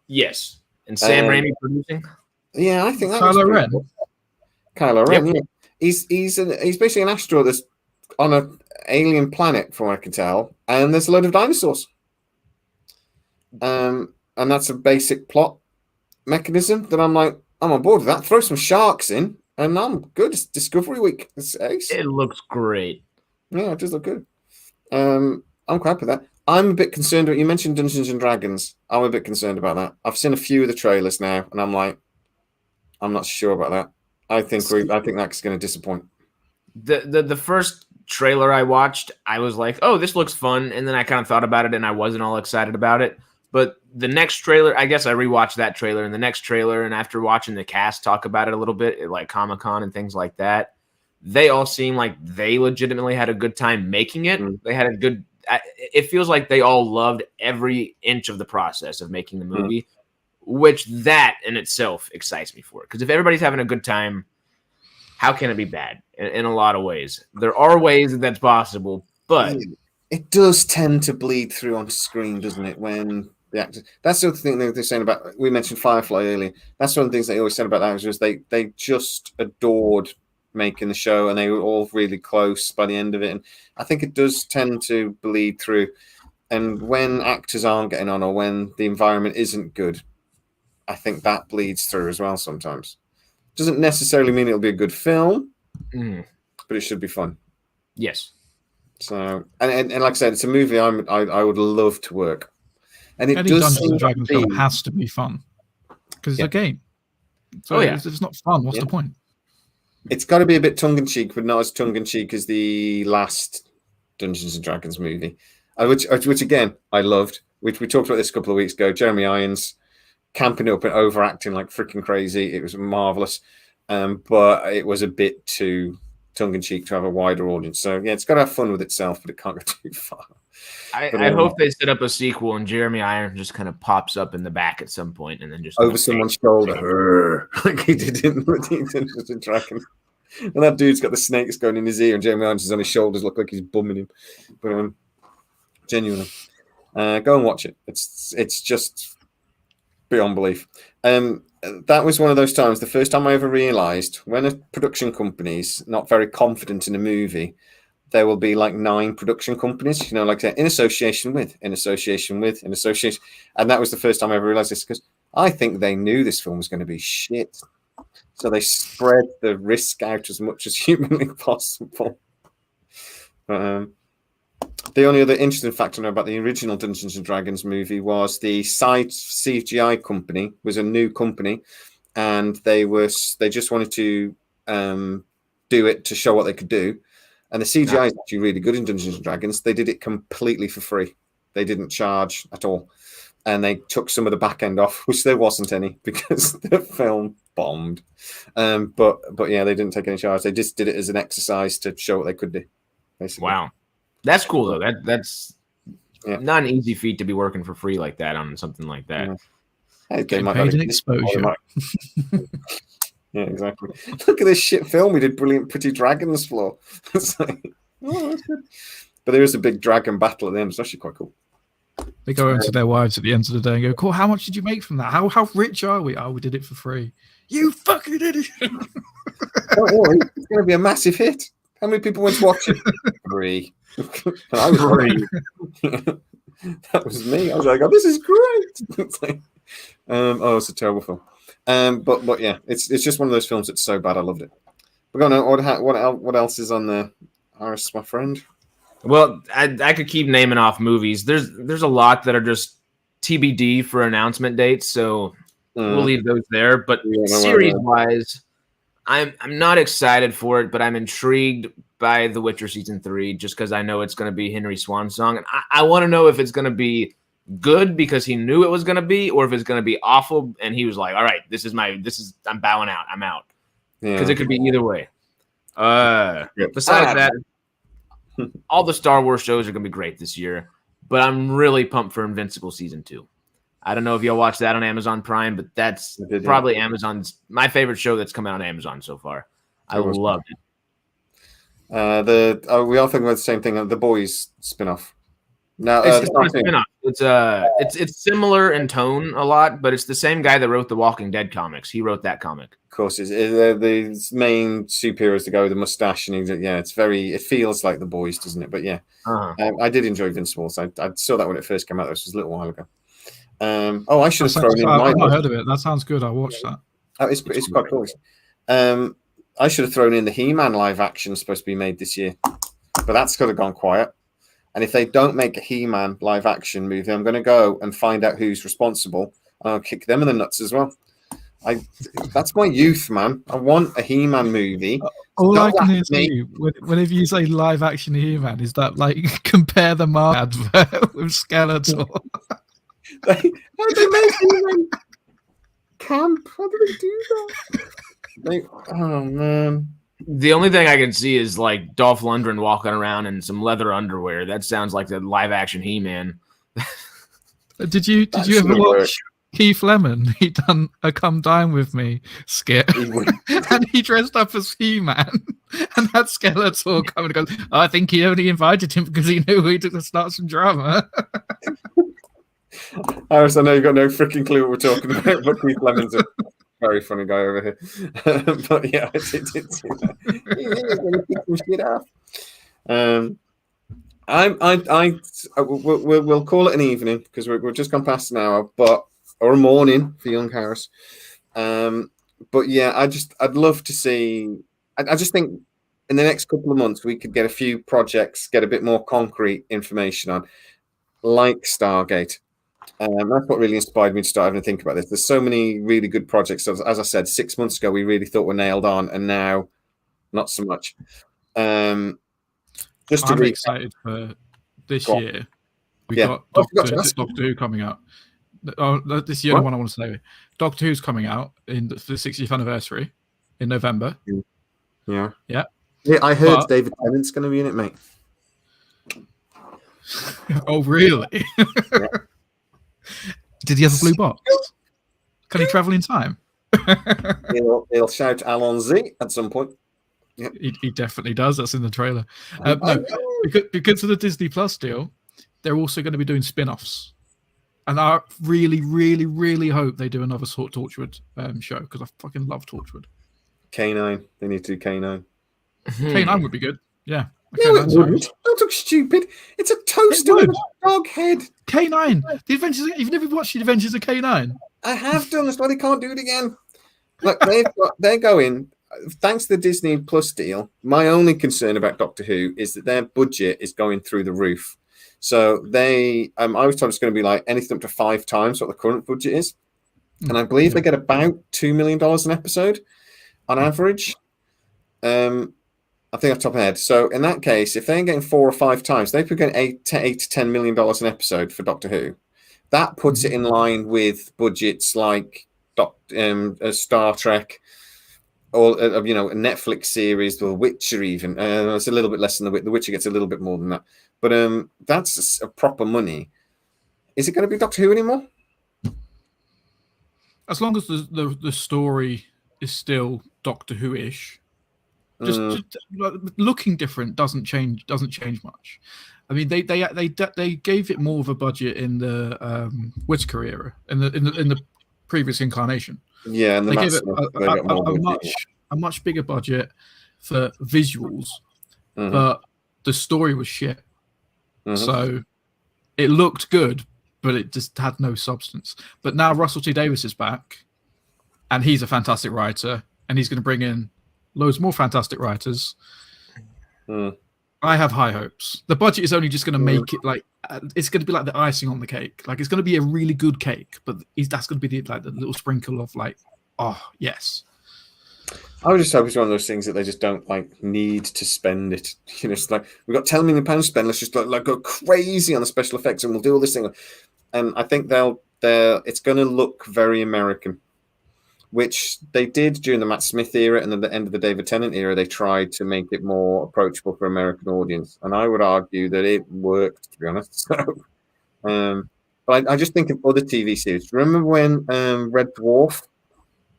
Yes, and Sam Raimi producing. Yeah, I think that Kylo Ren. Cool. Kylo Ren. Yep. Yeah. He's basically an astronaut that's on an alien planet, from what I can tell, and there's a load of dinosaurs. And that's a basic plot mechanism that I'm on board with that. Throw some sharks in, and I'm good. It's Discovery Week. It's ace. It looks great. Yeah, it does look good. I'm quite happy with that. I'm a bit concerned. You mentioned Dungeons and Dragons. I'm a bit concerned about that. I've seen a few of the trailers now, and I'm not sure about that. I think that's going to disappoint. The first trailer I watched, I was like, "Oh, this looks fun," and then I kind of thought about it, and I wasn't all excited about it. But the next trailer, I guess I rewatched that trailer and the next trailer, and after watching the cast talk about it a little bit, like Comic-Con and things like that, they all seem like they legitimately had a good time making it. They had a good. It feels like they all loved every inch of the process of making the movie, which that in itself excites me for it. Because if everybody's having a good time, how can it be bad? In a lot of ways, there are ways that's possible, but it does tend to bleed through onto screen, doesn't it? When the actors, that's the other thing they're saying about. We mentioned Firefly earlier. That's one of the things they always said about that was they just adored making the show, and they were all really close by the end of it. And I think it does tend to bleed through. And when actors aren't getting on, or when the environment isn't good, I think that bleeds through as well sometimes. Doesn't necessarily mean it'll be a good film, but it should be fun. Yes. So, and like I said, it's a movie I would love to work. And it Any does Dungeons seem and Dragons to be, film has to be fun because it's a game. So if it's not fun, what's the point? It's got to be a bit tongue-in-cheek, but not as tongue-in-cheek as the last Dungeons and Dragons movie, which again, I loved. Which we talked about this a couple of weeks ago. Jeremy Irons camping up and overacting like freaking crazy. It was marvelous, but it was a bit too tongue-in-cheek to have a wider audience. So yeah, it's got to have fun with itself, but it can't go too far. I hope they set up a sequel and Jeremy Irons just kind of pops up in the back at some point and then just over someone's shoulder, like he did in the Dragon. And that dude's got the snakes going in his ear, and Jeremy Irons is on his shoulders, look like he's bumming him. But genuinely, go and watch it. It's just beyond belief. That was one of those times. The first time I ever realised when a production company's not very confident in a movie, there will be like 9 production companies, like in association with, and that was the first time I ever realized this, because I think they knew this film was going to be shit. So they spread the risk out as much as humanly possible. The only other interesting fact I know about the original Dungeons and Dragons movie was the CGI company was a new company, and they just wanted to do it to show what they could do. And the CGI is actually really good in Dungeons and Dragons. They did it completely for free. They didn't charge at all. And they took some of the back end off, which there wasn't any because the film bombed. But yeah, they didn't take any charge. They just did it as an exercise to show what they could do, basically. Wow. That's cool, though. That's not an easy feat to be working for free like that on something like that. Yeah. Hey, they might paid an exposure. Yeah, exactly. Look at this shit film we did. Brilliant, Pretty Dragons for. It's like, that's good. But there is a big dragon battle at the end. It's actually quite cool. They go into their wives at the end of the day and go, "Cool, how much did you make from that? How rich are we? Oh, we did it for free. You fucking idiot!" Don't worry, it's going to be a massive hit. How many people went to watch it? 3. I was 3. That was me. I was like, "Oh, this is great." It's like, Oh, it's a terrible film. But yeah, it's just one of those films that's so bad I loved it. But go on, what else is on there, Harris, my friend? Well, I could keep naming off movies. There's a lot that are just TBD for announcement dates, so we'll leave those there. But series wise, I'm not excited for it, but I'm intrigued by The Witcher season 3 just because I know it's going to be Henry Swansong, and I want to know if it's going to be good because he knew it was going to be, or if it's going to be awful and he was like, all right, I'm bowing out, I'm out, because it could be either way. Besides that, all the Star Wars shows are going to be great this year, but I'm really pumped for Invincible season 2. I don't know if y'all watch that on Amazon Prime, but that's probably Amazon's my favorite show that's come out on Amazon so far. I loved it. We all think about the same thing. The Boys spin-off. No, it's not a spin-off. It's similar in tone a lot, but it's the same guy that wrote the Walking Dead comics. He wrote that comic. Of course, the main superhero is the guy with the mustache, and it feels like The Boys, doesn't it? But yeah, I did enjoy Invincible. So I saw that when it first came out. This was a little while ago. I should have thrown in. I've not heard of it. That sounds good. I watched that. Oh, it's quite cool. I should have thrown in the He-Man live action supposed to be made this year, but that's could have gone quiet. And if they don't make a He-Man live action movie, I'm going to go and find out who's responsible, and I'll kick them in the nuts as well. That's my youth, man. I want a He-Man movie. All I can hear you, whenever you say live action He-Man, is that like compare the Marvel advert with Skeletor. How do they make He-Man camp? How do they do that? Oh man. The only thing I can see is like Dolph Lundgren walking around in some leather underwear. That sounds like the live action He-Man. Did you ever watch Keith Lemon? He done a "Come Dine with Me" skit, and he dressed up as He-Man, and had Skeletor come and goes, "I think he only invited him because he knew he took to start some drama." Iris, I know you've got no freaking clue what we're talking about, but Keith Lemon's a very funny guy over here. But yeah, I did see that. He's going to kick some shit off. We'll call it an evening because we're just gone past an hour, or a morning for young Harris. But yeah, I'd love to see. I just think in the next couple of months we could get a few projects, get a bit more concrete information on, like Stargate. That's what really inspired me to start having to think about this. There's so many really good projects. As I said, 6 months ago, we really thought were nailed on, and now not so much. I'm excited for this year. We got Doctor Who coming out. This is the only one I want to say. Doctor Who's coming out for the 60th anniversary in November. Yeah. Yeah, I heard David Tennant's going to be in it, mate. Oh, really? Yeah. Did he have a blue box? Can he travel in time? He'll shout Allons-y at some point. Yep. He definitely does. That's in the trailer. No, because of the Disney Plus deal, they're also going to be doing spin-offs. And I really, really, really hope they do another Torchwood show because I fucking love Torchwood. K9. They need to do K9. K9 would be good. Yeah. No, it wouldn't. Don't look stupid. It's a toaster with a dog head. K9. The Adventures. You've never watched The Adventures of K9? I have done. That's why they can't do it again. Look, they're going. Thanks to the Disney Plus deal, my only concern about Doctor Who is that their budget is going through the roof. So I was told it's going to be like anything up to 5 times what the current budget is, and I believe they get about $2 million an episode on average. I think off the top of my head. So in that case, if they're getting 4 or 5 times, they could get $8 to $10 million an episode for Doctor Who. That puts it in line with budgets like Star Trek, or a Netflix series, The Witcher even. It's a little bit less than The Witcher gets a little bit more than that. But that's a proper money. Is it going to be Doctor Who anymore? As long as the story is still Doctor Who-ish. Just looking different doesn't change much. I mean, they gave it more of a budget in the Whittaker era, in the previous incarnation. Yeah, and they gave it a much bigger budget for visuals, but the story was shit. So it looked good, but it just had no substance. But now Russell T Davies is back, and he's a fantastic writer, and he's going to bring in loads more fantastic writers. I have high hopes. The budget is only just going to make it like it's going to be like the icing on the cake. Like it's going to be a really good cake, but that's going to be the little sprinkle of like, oh yes. I would just hope it's one of those things that they just don't like need to spend it. You know, it's like we've got £10 million to spend. Let's just like go crazy on the special effects, and we'll do all this thing. And I think it's going to look very American, which they did during the Matt Smith era, and then the end of the David Tennant era. They tried to make it more approachable for American audience, and I would argue that it worked, to be honest. So, but I just think of other TV series. Remember when Red Dwarf?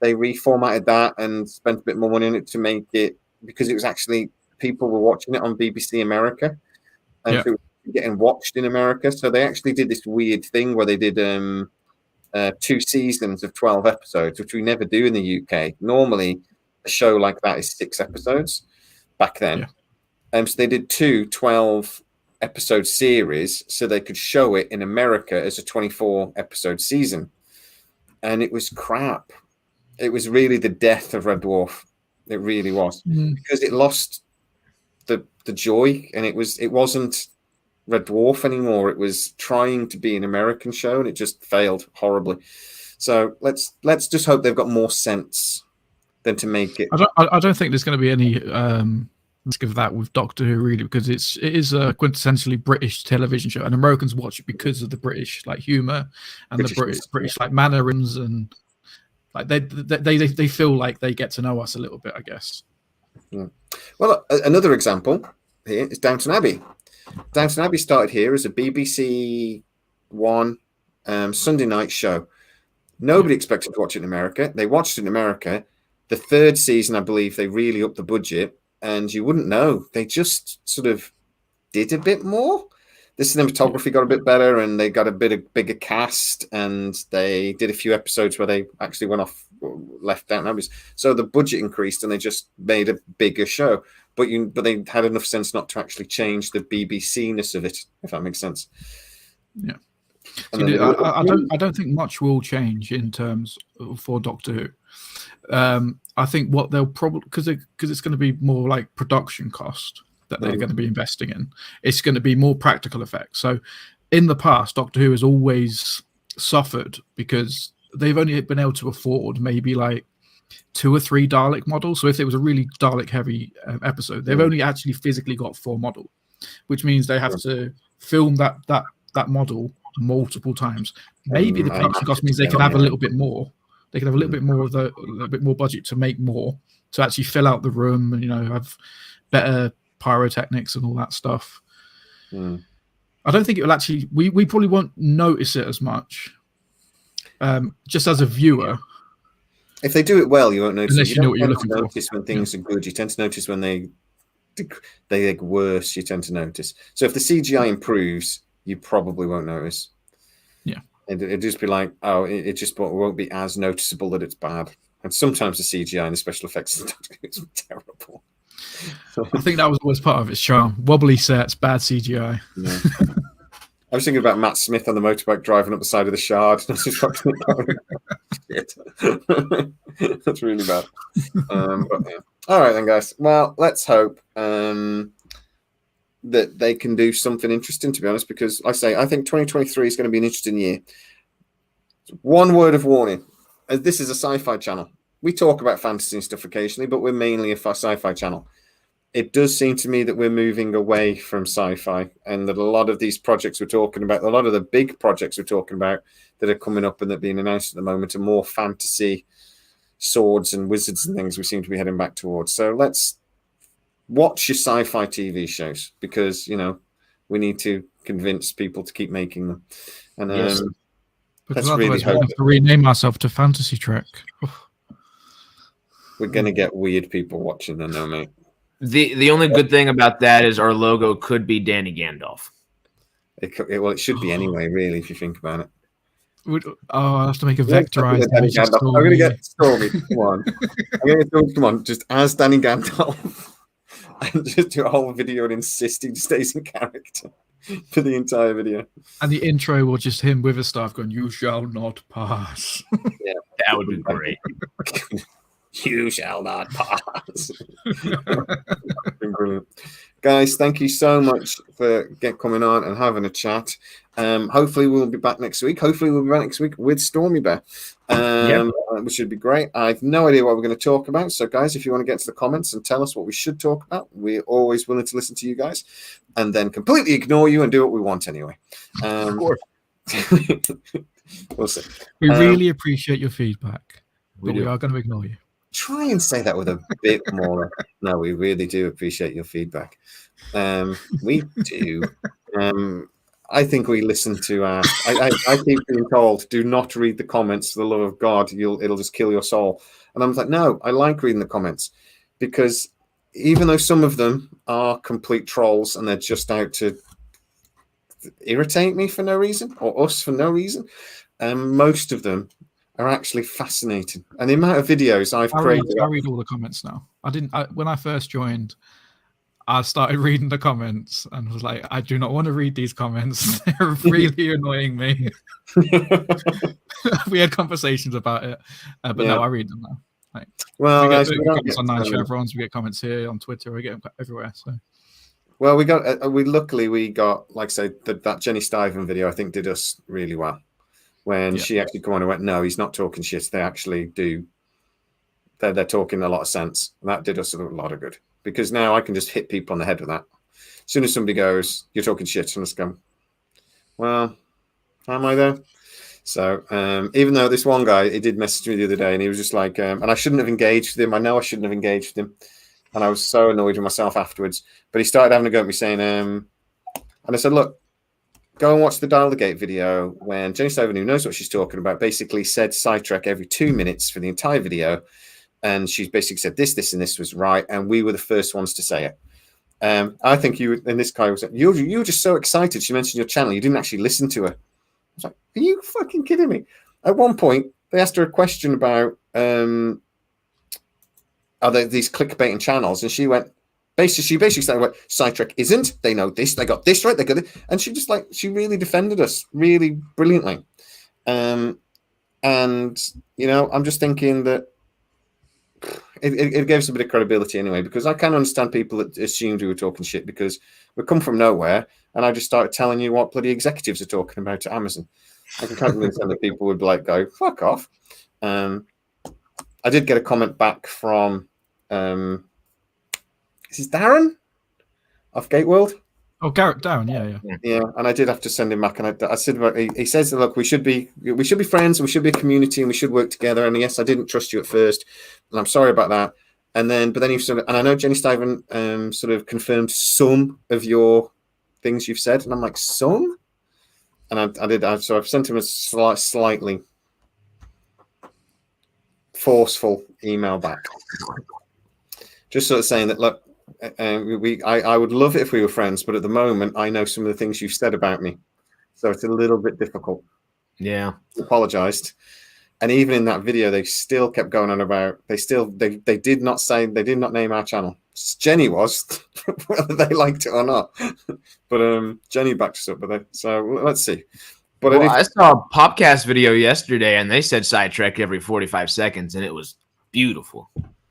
They reformatted that and spent a bit more money on it to make it, because it was actually people were watching it on BBC America, and so it was getting watched in America. So they actually did this weird thing where they did 2 seasons of 12 episodes, which we never do in the UK. Normally, a show like that is 6 episodes back then. So they did 2 12-episode series so they could show it in America as a 24-episode season, and it was crap. It was really the death of Red Dwarf. It really was, because it lost the joy, and it wasn't Red Dwarf anymore. It was trying to be an American show, and it just failed horribly. So let's just hope they've got more sense than to make it. I don't think there's going to be any risk of that with Doctor Who, really, because it is a quintessentially British television show, and Americans watch it because of the British like humor and the British like mannerings, and like they feel like they get to know us a little bit, I guess. Yeah. Well, another example here is Downton Abbey. Downton Abbey started here as a BBC One Sunday night show. Nobody expected to watch it in America. They watched it in America. The 3rd season, I believe, they really upped the budget, and you wouldn't know. They just sort of did a bit more. The cinematography got a bit better, and they got a bigger cast, and they did a few episodes where they actually left Downton Abbey. So the budget increased, and they just made a bigger show. But they had enough sense not to actually change the BBC-ness of it, if that makes sense. Yeah. I don't think much will change in terms for Doctor Who. I think what they'll probably, because it's going to be more like production cost that they're going to be investing in. It's going to be more practical effects. So in the past, Doctor Who has always suffered because they've only been able to afford maybe like 2 or 3 Dalek models. So if it was a really Dalek heavy episode, they've only actually physically got 4 models, which means they have to film that model multiple times. Maybe the production cost means they can have a little bit more. They can have a little bit more of a little bit more budget to make more, to actually fill out the room and, have better pyrotechnics and all that stuff. I don't think it will actually. We probably won't notice it as much, just as a viewer. If they do it well, you won't notice. Unless you know what you're looking for. Notice when things are good. You tend to notice when they get worse. You tend to notice. So if the CGI improves, you probably won't notice. Yeah, it'd just be like, oh, it just won't be as noticeable that it's bad. And sometimes the CGI and the special effects is terrible. I think that was always part of its charm. Wobbly sets, bad CGI. Yeah. I was thinking about Matt Smith on the motorbike driving up the side of the Shard. Shit. That's really bad. But yeah. All right then, guys. Well, let's hope that they can do something interesting, to be honest, because like I say, I think 2023 is going to be an interesting year. One word of warning. This is a sci-fi channel. We talk about fantasy and stuff occasionally, but we're mainly a sci-fi channel. It does seem to me that we're moving away from sci-fi, and that a lot of these projects we're talking about, a lot of the big projects we're talking about that are coming up and that are being announced at the moment are more fantasy, swords and wizards and things we seem to be heading back towards. So let's watch your sci-fi TV shows, because, we need to convince people to keep making them. And yes. Because let's really hope we have to rename ourselves to Fantasy Trek. We're going to get weird people watching them, though, mate. The only good thing about that is our logo could be Danny Gandalf. It should be anyway, really, if you think about it. I have to make a vectorized. I'm going to get Stormy. Come on. Come on, just as Danny Gandalf. And just do a whole video and insist he stays in character. for the entire video. And the intro was just him with his staff going, "You shall not pass." Yeah, That would be great. You shall not pass. Brilliant. Guys, thank you so much for coming on and having a chat. Hopefully we'll be back next week. Hopefully we'll be back next week with Stormy Bear, which should be great. I have no idea what we're going to talk about. So, guys, if you want to get into the comments and tell us what we should talk about, we're always willing to listen to you guys and then completely ignore you and do what we want anyway. Of course. We'll see. We really appreciate your feedback, but we do. are going to ignore you. Try and say that with a bit more. No, we really do appreciate your feedback. We do. I think we listen to I keep being told, do not read the comments for the love of God. It'll just kill your soul. And I'm like, no, I like reading the comments because even though some of them are complete trolls and they're just out to irritate me for no reason or us for no reason, most of them are actually fascinating. And the amount of videos I've created. I read all the comments now. When I first joined, I started reading the comments and was like, I do not want to read these comments. They're really annoying me. We had conversations about it, but no, I read them now. Like, well, we get comments on Nine Chevrons, we get comments here on Twitter, we get them everywhere. So, well, we got, like I say, that Jenny Stiven video, I think, did us really well. When she actually come on and went, no, he's not talking shit. They actually do. They're talking a lot of sense. And that did us a lot of good. Because now I can just hit people on the head with that. As soon as somebody goes, you're talking shit, and I just go, well, am I there? So even though this one guy, he did message me the other day, and he was just like, and I shouldn't have engaged with him. I know I shouldn't have engaged with him. And I was so annoyed with myself afterwards. But he started having a go at me saying, and I said, look, go and watch the Dial the Gate video when Jenny Stiven, who knows what she's talking about, basically said Sidetrack every 2 minutes for the entire video. And she's basically said this, and this was right. And we were the first ones to say it. I think and this guy was like, you were just so excited. She mentioned your channel. You didn't actually listen to her. I was like, are you fucking kidding me? At one point, they asked her a question about, are there these clickbaiting channels? And she went, she basically started like, Sidetrack isn't. They know this. They got this right. They got it. And she really defended us really brilliantly. And, I'm just thinking that it gave us a bit of credibility anyway, because I can understand people that assumed we were talking shit because we come from nowhere. And I just started telling you what bloody executives are talking about at Amazon. I can kind of understand that people would be like, go, fuck off. I did get a comment back from, is this Darren of Gate World? Oh, Garrett Down, yeah. And I did have to send him back, and I said, he says, look, we should be friends, we should be a community, and we should work together. And yes, I didn't trust you at first, and I'm sorry about that. But then you sort of, and I know Jenny Stiven sort of confirmed some of your things you've said, and I'm like, some, and so I've sent him a slightly forceful email back, just sort of saying that, look. I would love it if we were friends, but at the moment, I know some of the things you've said about me, so it's a little bit difficult. Yeah, apologized, and even in that video, they still kept going on about. They did not name our channel. Jenny was, whether they liked it or not, but Jenny backed us up with it. So let's see. But I saw a Popcast video yesterday, and they said Sidetrack every 45 seconds, and it was beautiful.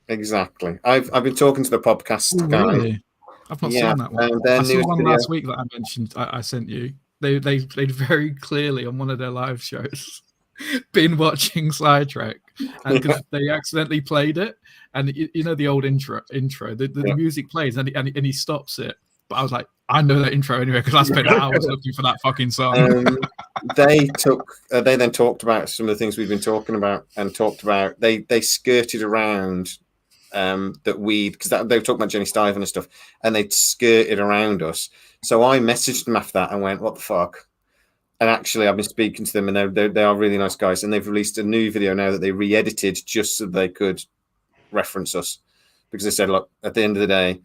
Exactly. I've been talking to the podcast guy. Really? I've not seen that one. I saw one last week that I mentioned. I sent you. They very clearly on one of their live shows been watching Sidetrack, and because they accidentally played it, and you know the old intro, the music plays, and he stops it. But I was like, I know that intro anyway because I spent hours looking for that fucking song. They then talked about some of the things we've been talking about, and talked about they skirted around. That because they were talking about Jenny Stiven and stuff, and they skirted around us. So I messaged them after that and went, "What the fuck?" And actually, I've been speaking to them, and they are really nice guys. And they've released a new video now that they re-edited just so they could reference us, because they said, "Look, at the end of the day,"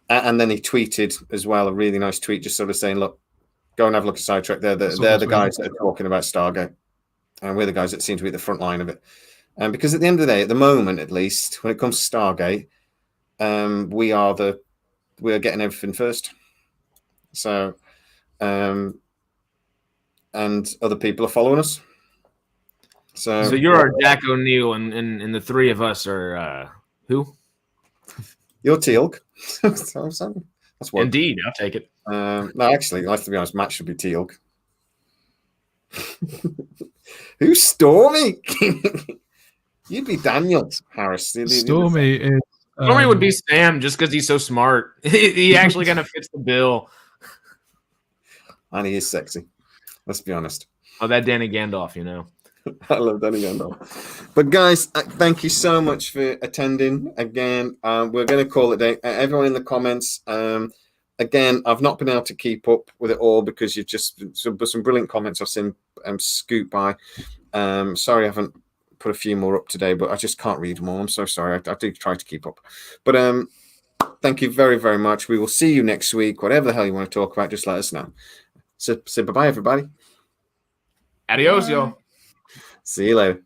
and then he tweeted as well a really nice tweet, just sort of saying, "Look, go and have a look at Sidetrack. They're the guys that are talking about Stargate, and we're the guys that seem to be at the front line of it." And because at the end of the day, at the moment, at least, when it comes to Stargate, we are getting everything first. So and other people are following us. So you're our Jack O'Neill, and the three of us are who? You're Teal'c. That's what. Indeed, I'll take it. No, actually, let's be honest, Matt should be Teal'c. Who's Stormy? You'd be Daniel Harris. Stormy is. Stormy would be Sam just because he's so smart. He actually kind of fits the bill. And he is sexy. Let's be honest. Oh, that Danny Gandalf, you know. I love Danny Gandalf. But guys, thank you so much for attending again. We're going to call it a day. Everyone in the comments. Again, I've not been able to keep up with it all because you've just some brilliant comments I've seen scoot by. Sorry, I haven't put a few more up today, but I just can't read them all. I'm so sorry. I do try to keep up. But thank you very, very much. We will see you next week. Whatever the hell you want to talk about, just let us know. So bye-bye, everybody. Adios, y'all. See you later.